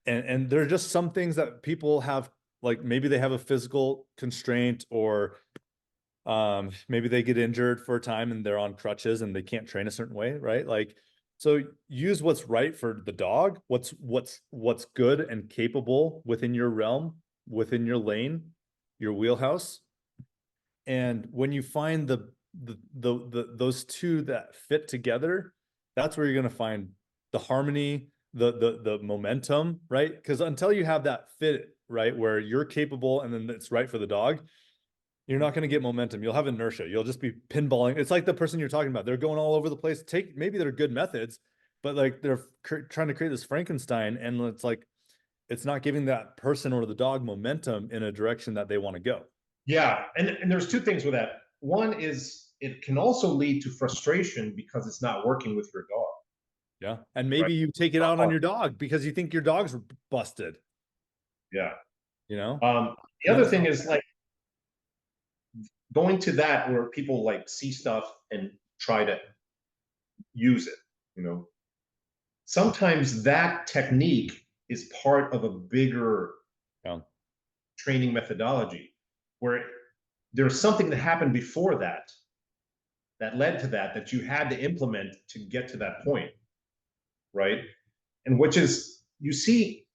and there are just some things that people have, like maybe they have a physical constraint, or maybe they get injured for a time and they're on crutches and they can't train a certain way, right? Like, so use what's right for the dog, what's good and capable within your realm, within your lane, your wheelhouse. And when you find those two that fit together, that's where you're going to find the harmony, the momentum, right? Because until you have that fit, right, where you're capable and then it's right for the dog, you're not going to get momentum. You'll have inertia. You'll just be pinballing. It's like the person you're talking about. They're going all over the place. Maybe they're good methods, but like they're trying to create this Frankenstein, and it's like it's not giving that person or the dog momentum in a direction that they want to go. Yeah, and there's two things with that. One is it can also lead to frustration because it's not working with your dog. Yeah, and maybe you take it out on your dog because you think your dog's busted. Yeah. You know. The other thing is like going to that where people like see stuff and try to use it, you know. Sometimes that technique is part of a bigger training methodology where there's something that happened before that led to that you had to implement to get to that point, right? And which is, you see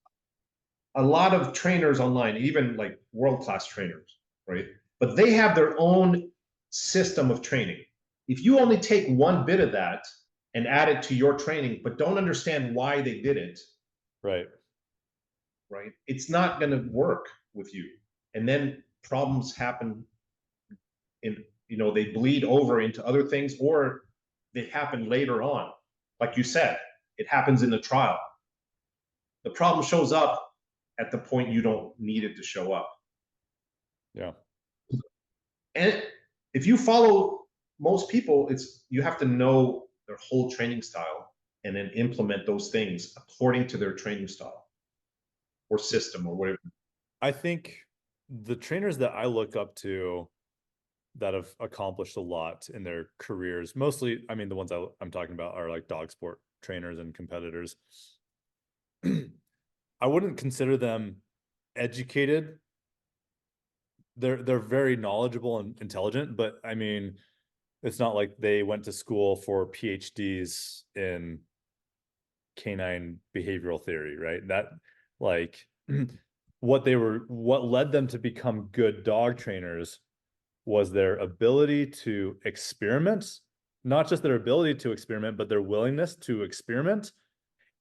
a lot of trainers online, even like world-class trainers, right? But they have their own system of training. If you only take one bit of that and add it to your training, but don't understand why they did it, right, it's not going to work with you. And then problems happen in, you know, they bleed over into other things, or they happen later on. Like you said, it happens in the trial. The problem shows up at the point you don't need it to show up. Yeah. And if you follow most people, you have to know their whole training style and then implement those things according to their training style or system or whatever. I think the trainers that I look up to that have accomplished a lot in their careers, mostly, I mean, the ones I'm talking about are like dog sport trainers and competitors. I wouldn't consider them educated. They're very knowledgeable and intelligent, but I mean, it's not like they went to school for PhDs in canine behavioral theory, right? That like what led them to become good dog trainers was their ability to experiment, not just their ability to experiment, but their willingness to experiment,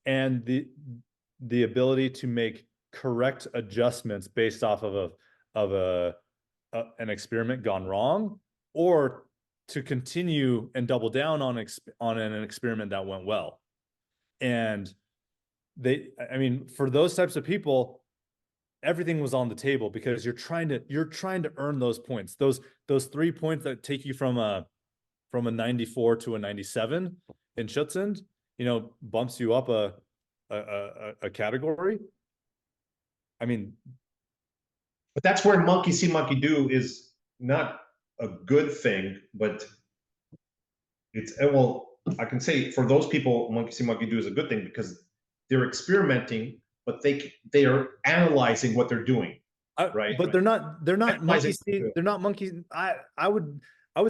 and the ability to make correct adjustments based off of a an experiment gone wrong, or to continue and double down on an experiment that went well. And I mean, for those types of people, everything was on the table, because you're trying to earn those points, those 3 points that take you from a 94 to a 97 in Schutzend, bumps you up a category. I mean, but that's where monkey see, monkey do is not a good thing, but it's, well, I can say for those people, monkey see, monkey do is a good thing because they're experimenting, but they are analyzing what they're doing, right? But they're not monkey see, they're not monkey. I would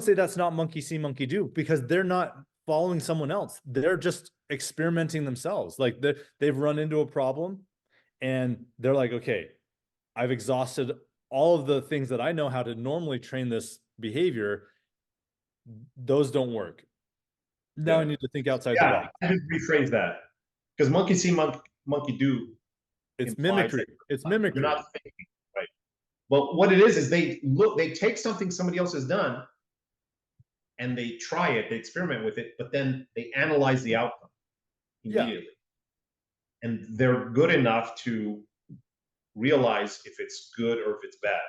say that's not monkey see, monkey do, because they're not following someone else. They're just experimenting themselves. Like they've run into a problem and they're like, okay, I've exhausted all of the things that I know how to normally train this behavior. Those don't work. Now I need to think outside the box. I should rephrase that, because monkey see, monkey do. It's mimicry. It's mimicry. You're not thinking, right? Well, what it is they take something somebody else has done and they try it, they experiment with it, but then they analyze the outcome immediately. Yeah. And they're good enough to realize if it's good or if it's bad,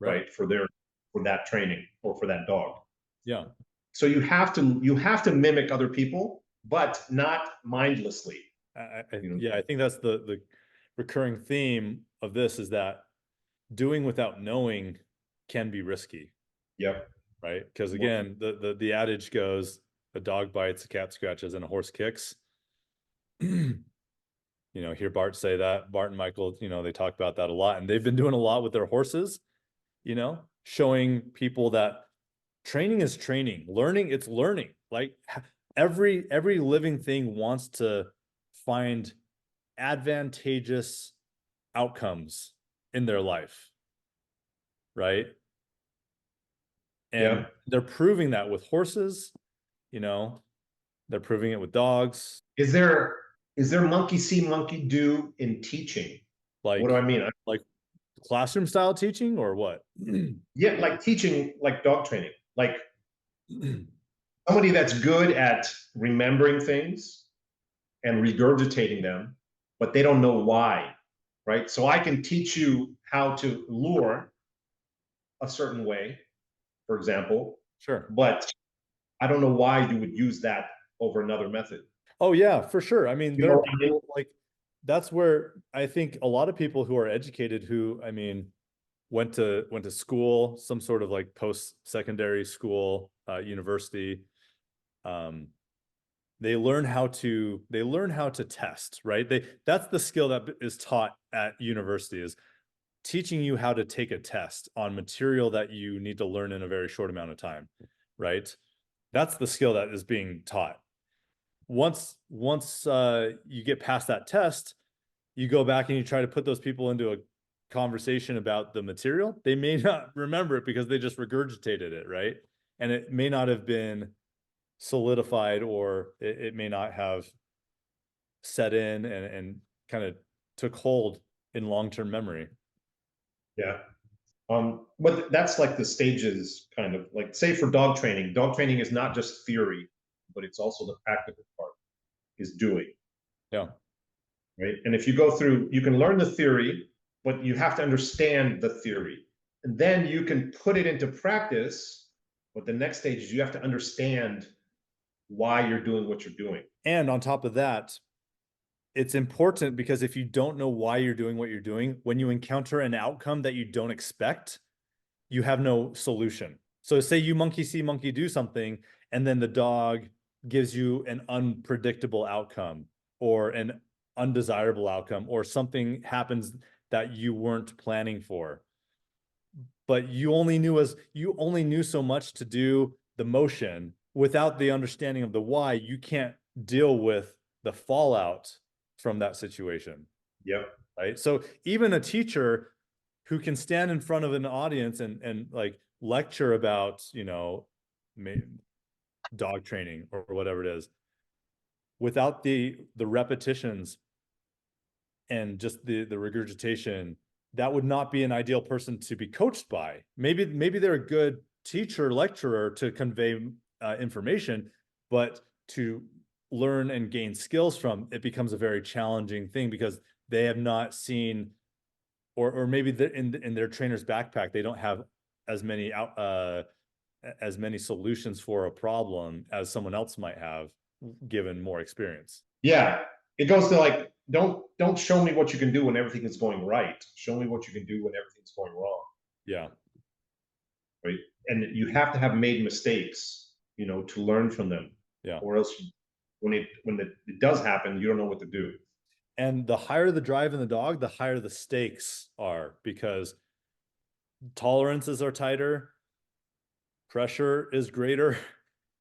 right? For that training or for that dog. Yeah. So you have to mimic other people, but not mindlessly. Yeah, I think that's the recurring theme of this, is that doing without knowing can be risky. Yep. Right? Because again, the adage goes, a dog bites, a cat scratches, and a horse kicks. Hear Bart say that. Bart and Michael, they talk about that a lot, and they've been doing a lot with their horses, showing people that training is training, learning, it's learning. Like every living thing wants to find advantageous outcomes in their life, right? And they're proving that with horses, they're proving it with dogs. Is there monkey see, monkey do in teaching? Like, what do I mean? Like classroom style teaching, or what? Yeah, like teaching, like dog training, like somebody that's good at remembering things and regurgitating them, but they don't know why, right? So I can teach you how to lure a certain way, for example. Sure. But I don't know why you would use that over another method. Oh yeah, for sure. I mean, there are people like, that's where I think a lot of people who are educated, who, I mean, went to school, some sort of like post-secondary school, university, they learn how to test, right? That's the skill that is taught at university, is teaching you how to take a test on material that you need to learn in a very short amount of time, right? That's the skill that is being taught. Once you get past that test, you go back and you try to put those people into a conversation about the material. They may not remember it because they just regurgitated it, right? And it may not have been solidified, or it may not have set in and kind of took hold in long-term memory. Yeah. But that's like the stages, kind of like, say for dog training is not just theory, but it's also the practical part, is doing. Yeah. Right. And if you go through, you can learn the theory, but you have to understand the theory, and then you can put it into practice. But the next stage is you have to understand why you're doing what you're doing. And on top of that, it's important, because if you don't know why you're doing what you're doing, when you encounter an outcome that you don't expect, you have no solution. So say you monkey see, monkey do something, and then the dog gives you an unpredictable outcome, or an undesirable outcome, or something happens that you weren't planning for. But you only knew so much to do the motion. Without the understanding of the why, you can't deal with the fallout from that situation. Yep. Right. So even a teacher who can stand in front of an audience and like lecture about, dog training or whatever it is, without the repetitions and just the regurgitation, that would not be an ideal person to be coached by. Maybe they're a good teacher, lecturer to convey information, but to learn and gain skills from it becomes a very challenging thing because they have not seen, or maybe in their trainer's backpack they don't have as many solutions for a problem as someone else might have, given more experience. Yeah, it goes to like, don't show me what you can do when everything is going right. Show me what you can do when everything's going wrong. Yeah. Right. And you have to have made mistakes, to learn from them. Yeah. Or else when it does happen, you don't know what to do. And the higher the drive in the dog, the higher the stakes are, because tolerances are tighter, pressure is greater,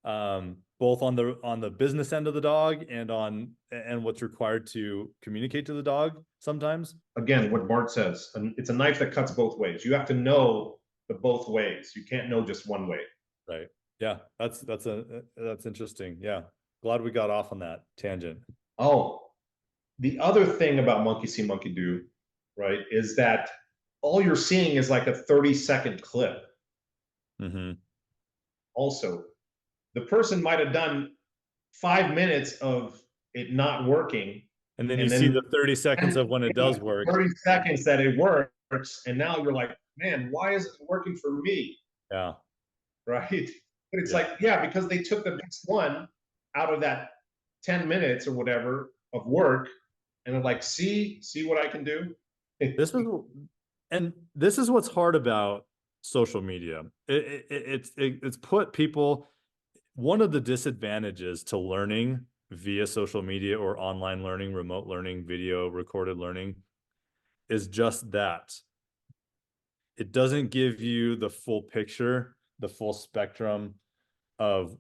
both on the business end of the dog and what's required to communicate to the dog sometimes. Again, what Bart says, it's a knife that cuts both ways. You have to know the both ways. You can't know just one way. Right. Yeah, that's interesting. Yeah. Glad we got off on that tangent. Oh, the other thing about monkey see, monkey do, right, is that all you're seeing is like a 30-second clip. Mm-hmm. Also, the person might have done 5 minutes of it not working. And then you see the 30 seconds of when it does work. 30 seconds that it works. And now you're like, man, why isn't it working for me? Yeah. Right. But it's like, yeah, because they took the best one out of that 10 minutes or whatever of work. And they're like, see what I can do. This is what's hard about social media. It's put people, one of the disadvantages to learning via social media or online learning, remote learning, video recorded learning, is just that it doesn't give you the full picture, the full spectrum of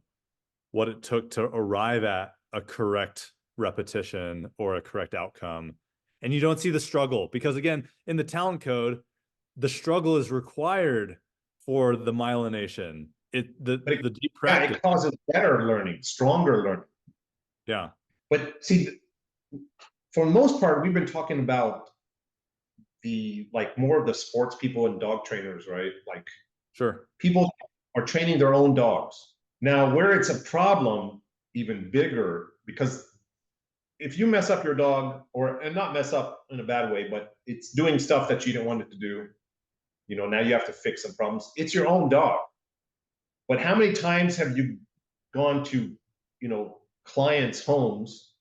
what it took to arrive at a correct repetition or a correct outcome. And you don't see the struggle, because again, in the talent code, the struggle is required for the myelination. The deep practice. Yeah, it causes better learning, stronger learning. Yeah. But see, for the most part, we've been talking about more of the sports people and dog trainers, right? Like, sure, people are training their own dogs. Now, where it's a problem, even bigger, because if you mess up your dog, and not mess up in a bad way, but it's doing stuff that you didn't want it to do, now you have to fix some problems. It's your own dog. But how many times have you gone to, clients' homes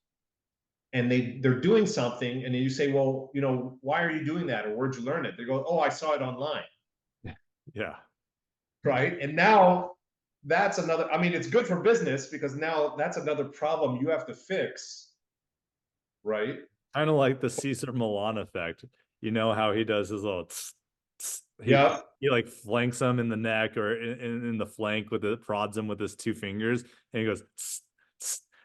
and they're doing something, and then you say, well, why are you doing that? Or where'd you learn it? They go, oh, I saw it online. Yeah. Right. And now that's another, it's good for business because now that's another problem you have to fix. Right. Kind of like the Cesar Millan effect. You know how he does his little he like flanks him in the neck or in the flank with it, prods him with his 2 fingers, and he goes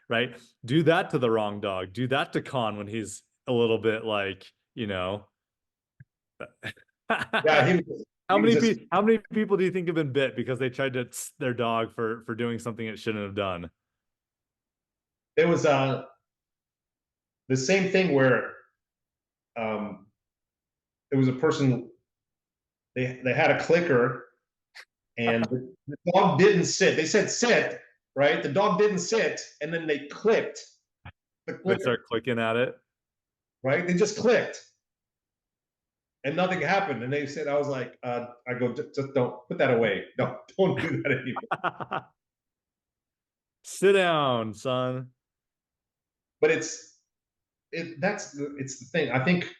right. Do that to the wrong dog. Do that to Khan when he's a little bit like, Yeah. How many people do you think have been bit because they tried to their dog for doing something it shouldn't have done? It was the same thing where there was a person, they had a clicker, and the dog didn't sit. They said sit, right? The dog didn't sit, and then they clicked. They start clicking at it. Right? They just clicked. And nothing happened. And they said, I was like, I go, just don't put that away. Don't do that anymore. Sit down, son. But it's the thing. I think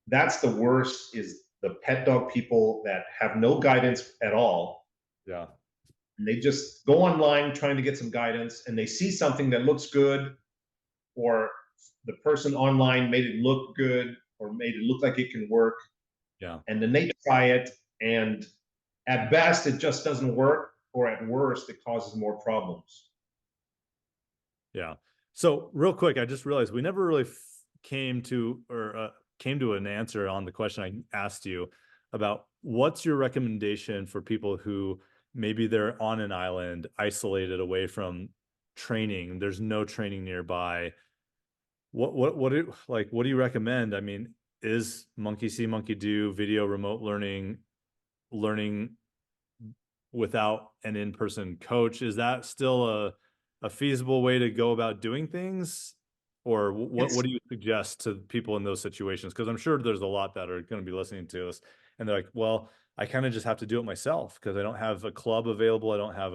that's the worst, is the pet dog people that have no guidance at all. Yeah. And they just go online trying to get some guidance, and they see something that looks good, or the person online made it look good, or made it look like it can work. Yeah. And then they try it, and at best it just doesn't work, or at worst it causes more problems. Yeah. So real quick, I just realized we never really came to an answer on the question I asked you about what's your recommendation for people who maybe they're on an island, isolated away from training. There's no training nearby. What do you recommend? is monkey see, monkey do, video remote learning without an in-person coach, is that still a feasible way to go about doing things? Or what do you suggest to people in those situations? Because I'm sure there's a lot that are going to be listening to us and they're like, well, I kind of just have to do it myself because I don't have a club available. I don't have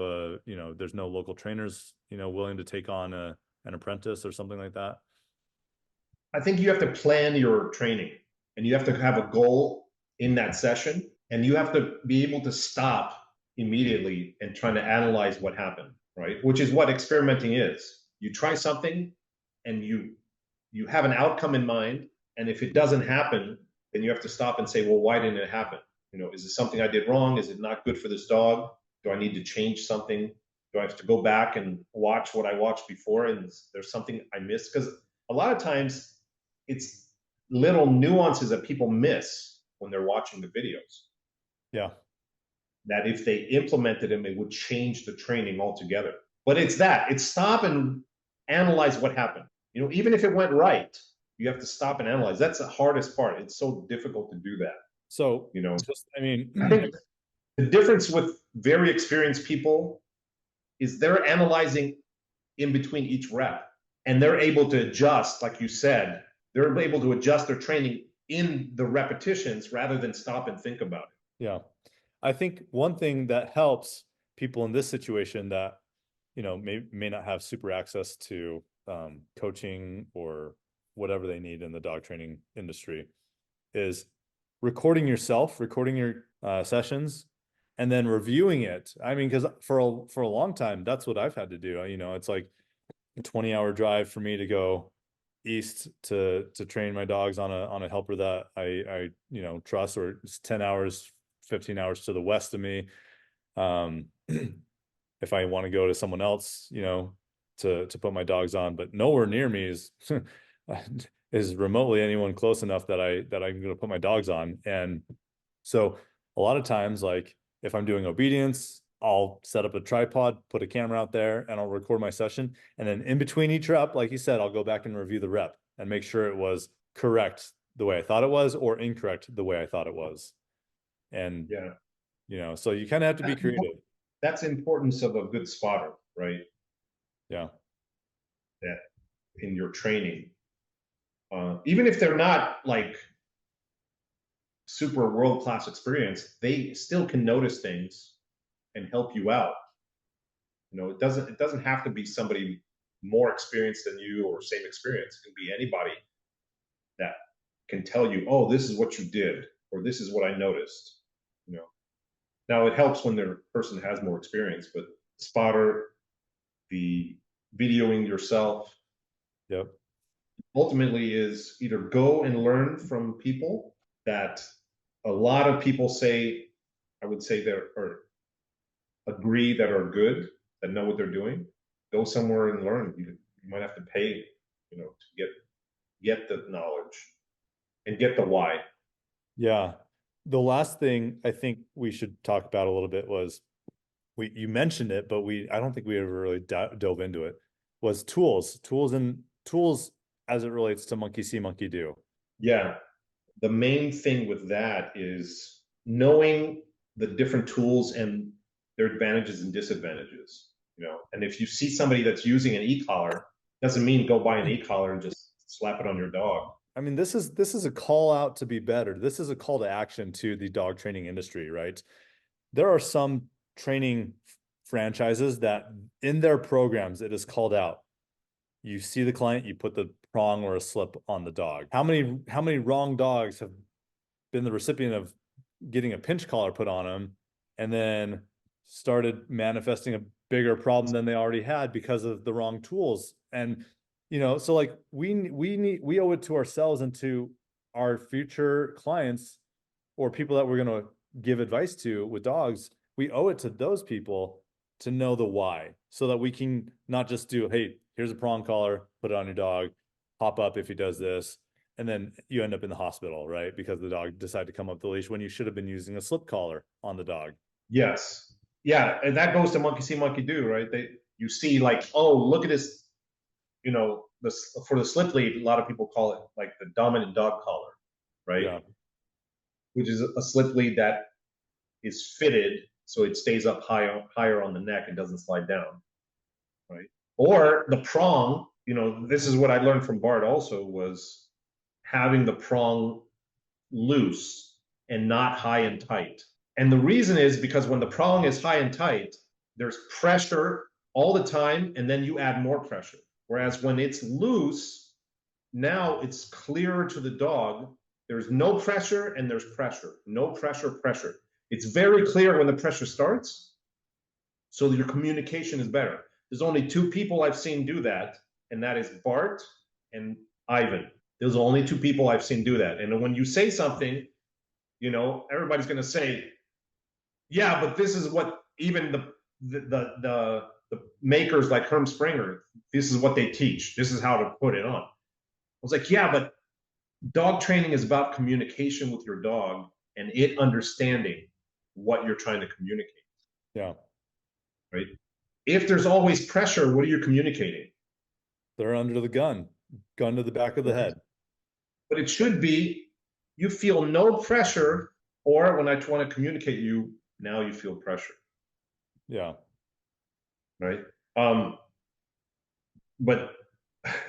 there's no local trainers, willing to take on an apprentice or something like that. I think you have to plan your training and you have to have a goal in that session, and you have to be able to stop immediately and trying to analyze what happened, right? Which is what experimenting is. You try something and you have an outcome in mind, and if it doesn't happen, then you have to stop and say, well, why didn't it happen? Is it something I did wrong? Is it not good for this dog? Do I need to change something? Do I have to go back and watch what I watched before, and there's something I missed? Because a lot of times it's little nuances that people miss when they're watching the videos. Yeah. That if they implemented them, it would change the training altogether. But it's stop and analyze what happened. Even if it went right, you have to stop and analyze. That's the hardest part. It's so difficult to do that. So, I think the difference with very experienced people is they're analyzing in between each rep, and they're able to adjust, like you said, they're able to adjust their training in the repetitions rather than stop and think about it. Yeah. I think one thing that helps people in this situation that, may not have super access to coaching or whatever they need in the dog training industry is recording your sessions and then reviewing it. I mean, because for a long time, that's what I've had to do. It's like a 20-hour drive for me to go east to train my dogs on a helper that I trust, or it's 10 hours, 15 hours to the west of me. If I want to go to someone else, to put my dogs on, but nowhere near me is remotely anyone close enough that I'm going to put my dogs on. And so a lot of times, like if I'm doing obedience, I'll set up a tripod, put a camera out there, and I'll record my session. And then in between each rep, like you said, I'll go back and review the rep and make sure it was correct the way I thought it was, or incorrect the way I thought it was. And, so you kind of have to be creative. That's the importance of a good spotter, right? Yeah. That in your training, even if they're not like super world-class experience, they still can notice things and help you out. It doesn't have to be somebody more experienced than you or same experience. It can be anybody that can tell you, oh, this is what you did, or this is what I noticed. Now it helps when the person has more experience, but spotter, the videoing yourself, Yep. ultimately is either go and learn from people that a lot of people say, I would say agree that are good, that know what they're doing. Go somewhere and learn. You might have to pay, to get the knowledge and get the why. Yeah. The last thing I think we should talk about a little bit was you mentioned it, but I don't think we ever really dove into it, was tools as it relates to monkey see, monkey do. Yeah. The main thing with that is knowing the different tools and their advantages and disadvantages, and if you see somebody that's using an e-collar, doesn't mean go buy an e-collar and just slap it on your dog. I mean, this is a call out to be better. This is a call to action to the dog training industry, right? There are some training franchises that in their programs, it is called out. You see the client, you put the prong or a slip on the dog. How many wrong dogs have been the recipient of getting a pinch collar put on them and then started manifesting a bigger problem than they already had because of the wrong tools? And so like we owe it to ourselves and to our future clients or people that we're going to give advice to with dogs. We owe it to those people to know the why, so that we can not just do, hey, here's a prong collar, put it on your dog, pop up if he does this, and then you end up in the hospital, right? Because the dog decided to come up the leash when you should have been using a slip collar on the dog. Yes. Yeah. And that goes to monkey see, monkey do, right? You see like, oh, look at this, for the slip lead, a lot of people call it like the dominant dog collar, right? Yeah. Which is a slip lead that is fitted so it stays up higher on the neck and doesn't slide down, right? Or the prong, this is what I learned from Bart also, was having the prong loose and not high and tight. And the reason is because when the prong is high and tight, there's pressure all the time, and then you add more pressure. Whereas when it's loose, now it's clearer to the dog. There's no pressure and there's pressure. No pressure, pressure. It's very clear when the pressure starts, so your communication is better. There's only two people I've seen do that, and that is Bart and Ivan. There's only two people I've seen do that. And when you say something, everybody's going to say, yeah, but this is what even the makers like Herm Springer, this is what they teach. This is how to put it on. I was like, yeah, but dog training is about communication with your dog and it understanding what you're trying to communicate. Yeah. Right? If there's always pressure, what are you communicating? They're under the gun to the back of the head. But it should be, you feel no pressure, or when I want to communicate you, now you feel pressure. Yeah. Right. But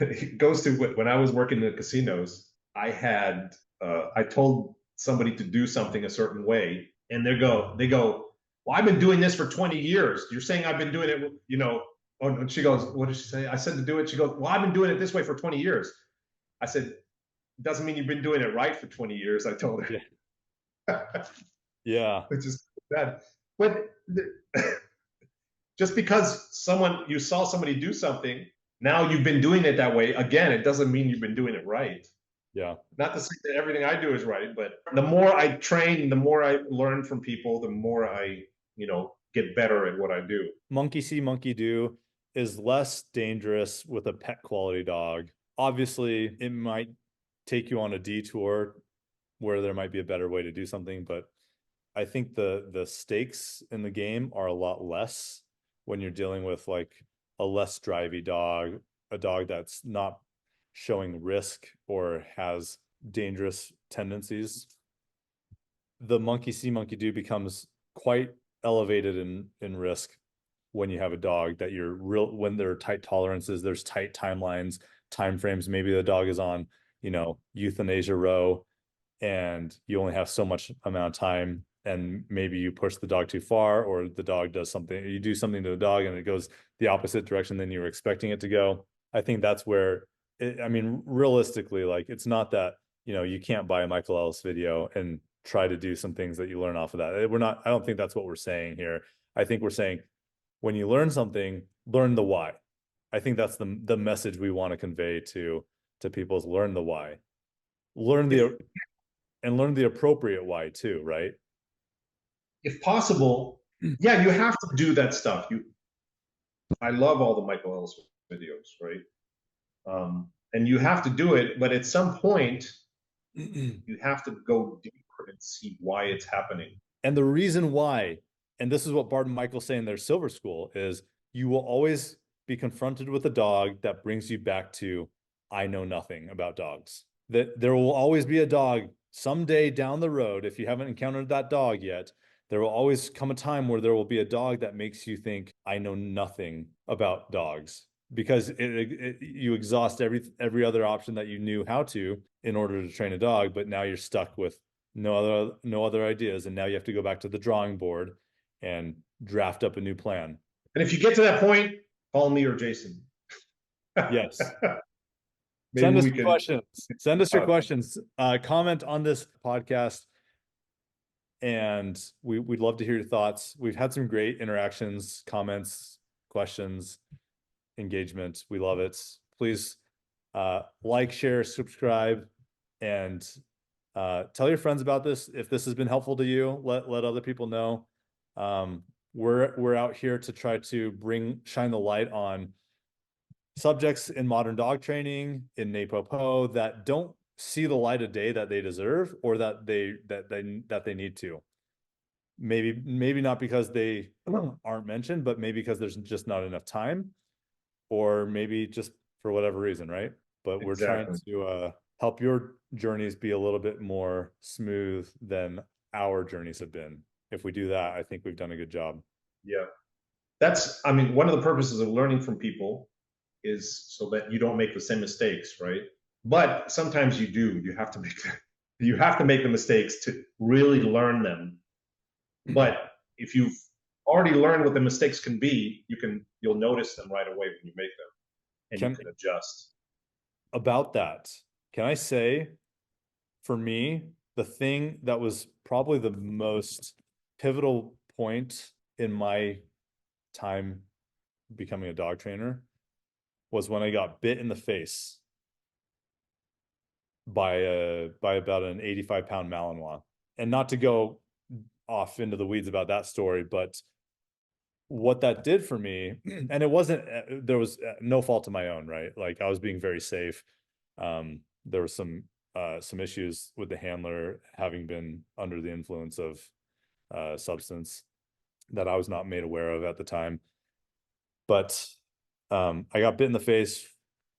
it goes to when I was working in the casinos, I told somebody to do something a certain way, and they go, well, I've been doing this for 20 years. You're saying I've been doing it, and she goes, what did she say? I said to do it. She goes, well, I've been doing it this way for 20 years. I said, doesn't mean you've been doing it right for 20 years. I told her. Yeah. Yeah. Which is bad. But just because you saw somebody do something, now you've been doing it that way. Again, it doesn't mean you've been doing it right. Yeah. Not to say that everything I do is right, but the more I train, the more I learn from people, the more I, get better at what I do. Monkey see, monkey do is less dangerous with a pet quality dog. Obviously, it might take you on a detour where there might be a better way to do something, but I think the stakes in the game are a lot less when you're dealing with like a less drivey dog, a dog that's not showing risk or has dangerous tendencies. The monkey see, monkey do becomes quite elevated in risk when you have a dog that when there are tight tolerances, there's tight timelines, time frames. Maybe the dog is on, euthanasia row, and you only have so much amount of time, and maybe you push the dog too far, or the dog does something, you do something to the dog and it goes the opposite direction than you were expecting it to go. I think that's where realistically, like, it's not that, you can't buy a Michael Ellis video and try to do some things that you learn off of that. I don't think that's what we're saying here. I think we're saying when you learn something, learn the why. I think that's the message we want to convey to people, is learn the why. Learn the appropriate why too, right? If possible, yeah, you have to do that stuff. I love all the Michael Ellis videos, right? And you have to do it, but at some point, you have to go deeper and see why it's happening. And the reason why, and this is what Bart and Michael say in their Silver School, is you will always be confronted with a dog that brings you back to, I know nothing about dogs. That there will always be a dog someday down the road, if you haven't encountered that dog yet, there will always come a time where there will be a dog that makes you think, I know nothing about dogs, because you exhaust every other option that you knew how to in order to train a dog, but now you're stuck with no other ideas, and now you have to go back to the drawing board and draft up a new plan. And if you get to that point, call me or Jason. Yes. Send us questions. Send us your questions. Comment on this podcast, and we'd love to hear your thoughts. We've had some great interactions, comments, questions, engagement. We love it. Please like, share, subscribe, and tell your friends about this. If this has been helpful to you, let other people know. We're out here to try to shine the light on subjects in modern dog training, in NePoPo, that don't see the light of day that they deserve, or that they need to. Maybe not because they aren't mentioned, but maybe because there's just not enough time, or maybe just for whatever reason, right? But we're trying to help your journeys be a little bit more smooth than our journeys have been. If we do that, I think we've done a good job. Yeah. That's, I mean, one of the purposes of learning from people is so that you don't make the same mistakes, right? But sometimes you do. You have to make you have to make the mistakes to really learn them. But if you've already learned what the mistakes can be, you'll notice them right away when you make them, and you can adjust. About that, can I say, for me, the thing that was probably the most pivotal point in my time becoming a dog trainer was when I got bit in the face by about an 85-pound Malinois. And not to go off into the weeds about that story, but what that did for me, and it wasn't, there was no fault of my own, right? Like I was being very safe. There was some issues with the handler having been under the influence of substance that I was not made aware of at the time. But I got bit in the face,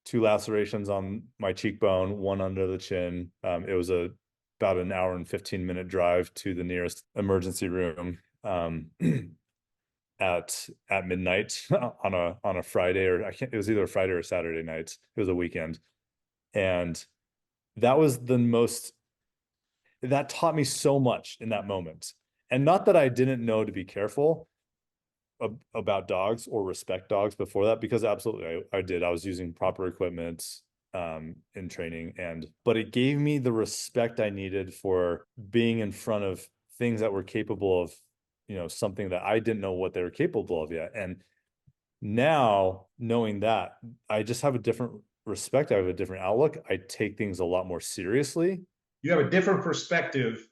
2 lacerations on my cheekbone, 1 under the chin. It was about an hour and 15-minute drive to the nearest emergency room at midnight on a Friday, or it was either a Friday or a Saturday night. It was a weekend. And that was that taught me so much in that moment. And not that I didn't know to be careful about dogs or respect dogs before that, because absolutely I did. I was using proper equipment in training, but it gave me the respect I needed for being in front of things that were capable of, something that I didn't know what they were capable of yet. And now, knowing that, I just have a different respect. I have a different outlook. I take things a lot more seriously. You have a different perspective.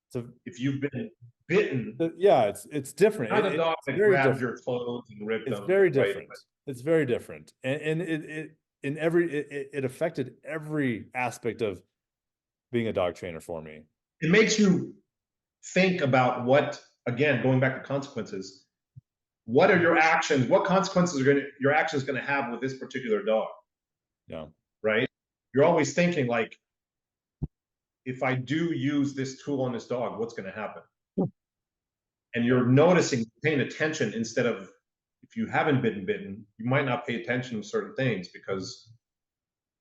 So if you've been bitten, yeah, it's different. Not a dog that grabbed your clothes and ripped them. It's very different. Right? It's very different, and it affected every aspect of being a dog trainer for me. It makes you think about what, again, going back to consequences. What are your actions? What consequences are your actions going to have with this particular dog? Yeah. Right. You're always thinking like, if I do use this tool on this dog, what's going to happen? And you're noticing, paying attention, instead of, if you haven't been bitten, you might not pay attention to certain things because,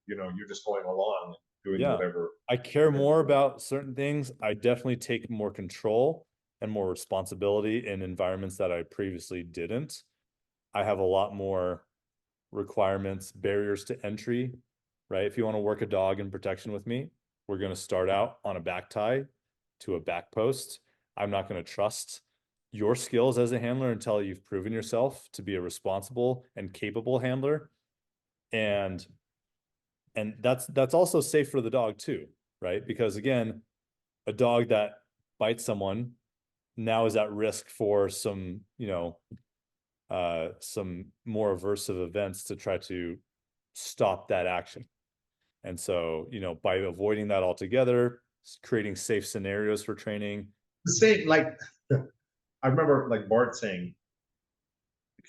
you're just going along doing whatever. I care more about certain things. I definitely take more control and more responsibility in environments that I previously didn't. I have a lot more requirements, barriers to entry, right? If you want to work a dog in protection with me, we're going to start out on a back tie to a back post. I'm not going to trust your skills as a handler until you've proven yourself to be a responsible and capable handler. And that's also safe for the dog too, right? Because again, a dog that bites someone now is at risk for some more aversive events to try to stop that action. And so, by avoiding that altogether, creating safe scenarios for training. The same, like, I remember like Bart saying,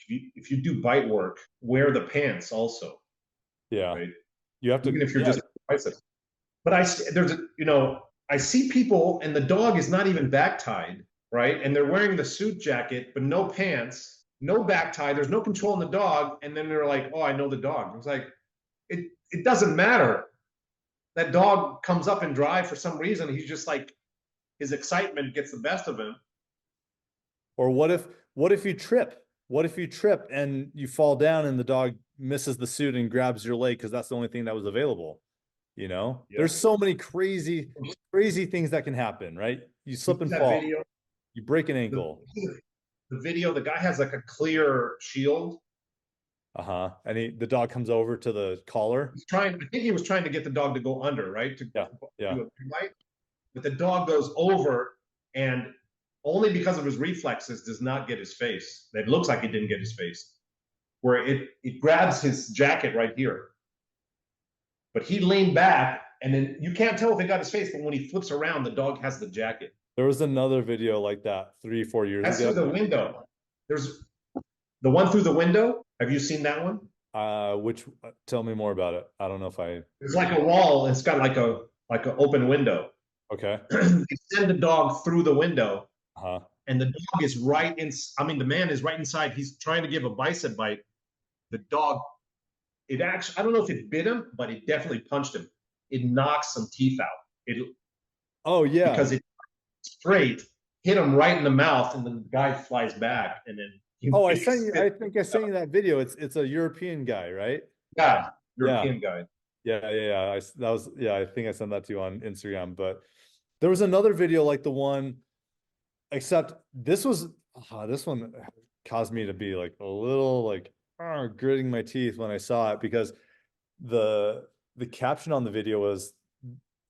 if you do bite work, wear the pants also. Yeah. Right? You have to, even if you're just bicycle. But I see people and the dog is not even back tied, right? And they're wearing the suit jacket, but no pants, no back tie. There's no control in the dog. And then they're like, oh, I know the dog. It's like, it doesn't matter. That dog comes up and drive for some reason. He's just like, his excitement gets the best of him. Or what if you trip? What if you trip and you fall down and the dog misses the suit and grabs your leg because that's the only thing that was available? There's so many crazy things that can happen, right? You slip and fall, video, you break an ankle. The video, the guy has like a clear shield. And the dog comes over to the collar. I think he was trying to get the dog to go under, right? Do a bite. But the dog goes over, and only because of his reflexes does not get his face. It looks like he didn't get his face, where it grabs his jacket right here. But he leaned back, and then you can't tell if it got his face, but when he flips around, the dog has the jacket. There was another video like that 3-4 years ago. That's through the window. There's the one through the window. Have you seen that one? Which tell me more about it. I don't know if I. It's like a wall. It's got like an open window. Okay. They send the dog through the window, Uh-huh. and the dog is right in. I mean, the man is right inside. He's trying to give a bicep bite. The dog, it actually, I don't know if it bit him, but it definitely punched him. It knocked some teeth out. It Oh yeah. because it straight hit him right in the mouth, and then the guy flies back, and then Oh, I he sent you. I spit. think I sent you that video. It's a European guy, right? Yeah, Yeah. European guy. Yeah. That was, yeah, I think I sent that to you on Instagram, but there was another video like the one, except this one caused me to be like a little like gritting my teeth when I saw it, because the caption on the video was,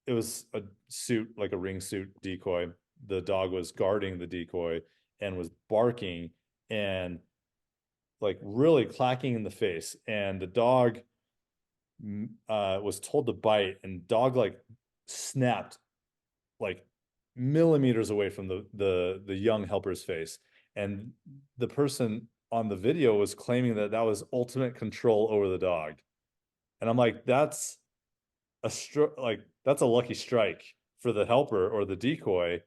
it was a suit, like a ring suit decoy. The dog was guarding the decoy and was barking and like really clacking in the face, and the dog was told to bite, and dog like snapped like millimeters away from the young helper's face, and the person on the video was claiming that that was ultimate control over the dog, and I'm like, that's like that's a lucky strike for the helper or the decoy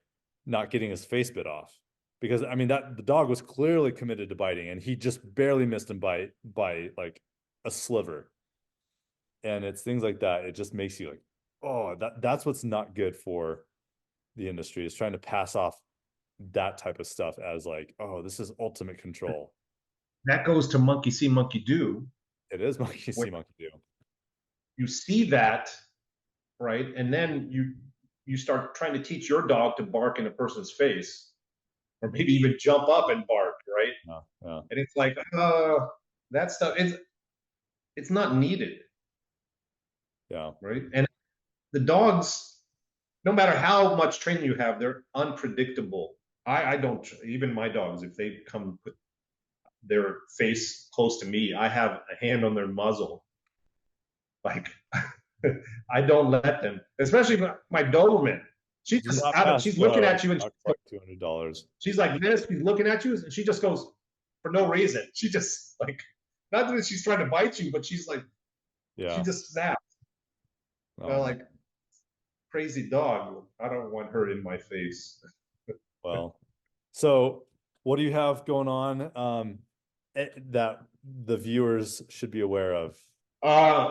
not getting his face bit off, because I mean that the dog was clearly committed to biting, and he just barely missed him by like a sliver. And it's things like that. It just makes you like, oh, that's what's not good for the industry, is trying to pass off that type of stuff as like, oh, this is ultimate control. That goes to monkey see, monkey do. It is monkey Where see, monkey do. you see that, right, and then you start trying to teach your dog to bark in a person's face, or maybe even jump up and bark, right? Yeah, yeah, And it's like, that stuff. It's not needed, yeah. right? And the dogs, no matter how much training you have, they're unpredictable. I don't, even my dogs, if they come put their face close to me, I have a hand on their muzzle. Like, I don't let them, especially my Doberman. She Do just not out of, pass she's looking at you and like $200. she's like this. She's looking at you and she just goes for no reason. She just like, not that she's trying to bite you, but she's like, she Yeah. just snaps. Oh, Like, crazy dog. I don't want her in my face. well, so what do you have going on that the viewers should be aware of?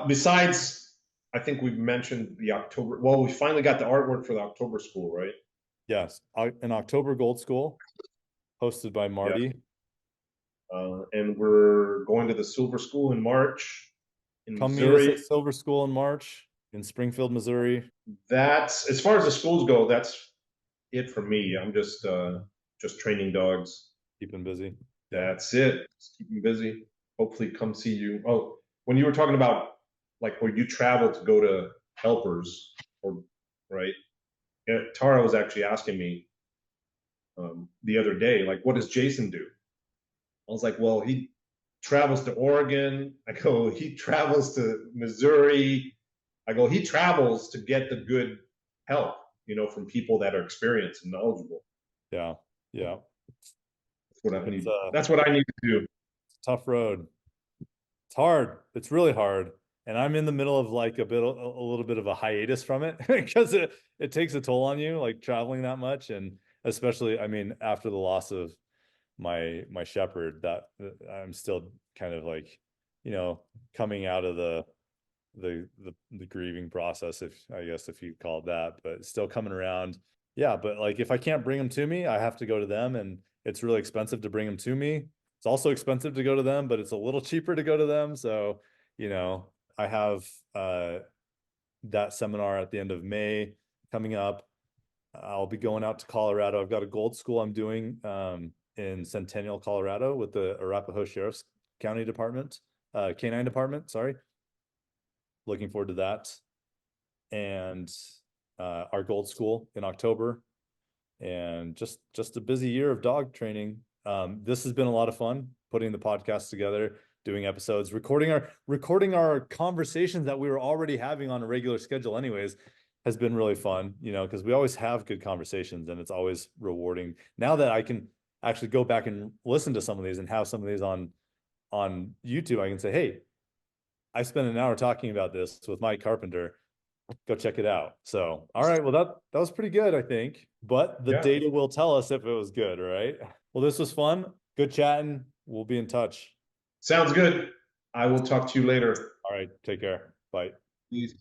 Besides, I think we've mentioned the October. Well, we finally got the artwork for the October school, right? Yes, an October Gold School hosted by Yeah. Marty. And we're going to the Silver School in March in Come meet us Missouri. at Silver School in March in Springfield, Missouri. That's, as far as the schools go, that's it for me. I'm just training dogs. Keep them busy. That's it. Just keep them busy. Hopefully come see you. Oh, when you were talking about like where you travel to go to helpers, or right? Yeah, Tara was actually asking me the other day, like, what does Jason do? I was like, well, he travels to Oregon. I go, he travels to Missouri. I go, he travels to get the good help, from people that are experienced and knowledgeable. Yeah. Yeah. That's what I need. It's That's what I need to do. a tough road. It's hard. It's really hard. And I'm in the middle of like a little bit of a hiatus from it because it takes a toll on you, like traveling that much. And especially, I mean, after the loss of my shepherd, that I'm still kind of like, coming out of the grieving process, if I guess if you call it that, but still coming around. Yeah, but like if I can't bring them to me, I have to go to them, and it's really expensive to bring them to me. It's also expensive to go to them, but it's a little cheaper to go to them. So, I have that seminar at the end of May coming up. I'll be going out to Colorado. I've got a gold school I'm doing in Centennial, Colorado with the Arapahoe Sheriff's County Department, Canine Department, sorry. Looking forward to that. And our gold school in October, and just a busy year of dog training. This has been a lot of fun putting the podcast together, doing episodes, recording our conversations that we were already having on a regular schedule anyways, has been really fun, because we always have good conversations, and it's always rewarding. Now that I can actually go back and listen to some of these and have some of these on YouTube, I can say, hey, I spent an hour talking about this with Mike Carpenter. Go check it out. So, all right. Well, that was pretty good, I think. But the Yeah, data will tell us if it was good, right? Well, this was fun. Good chatting. We'll be in touch. sounds good. I will talk to you later. All right. Take care. Bye. Peace.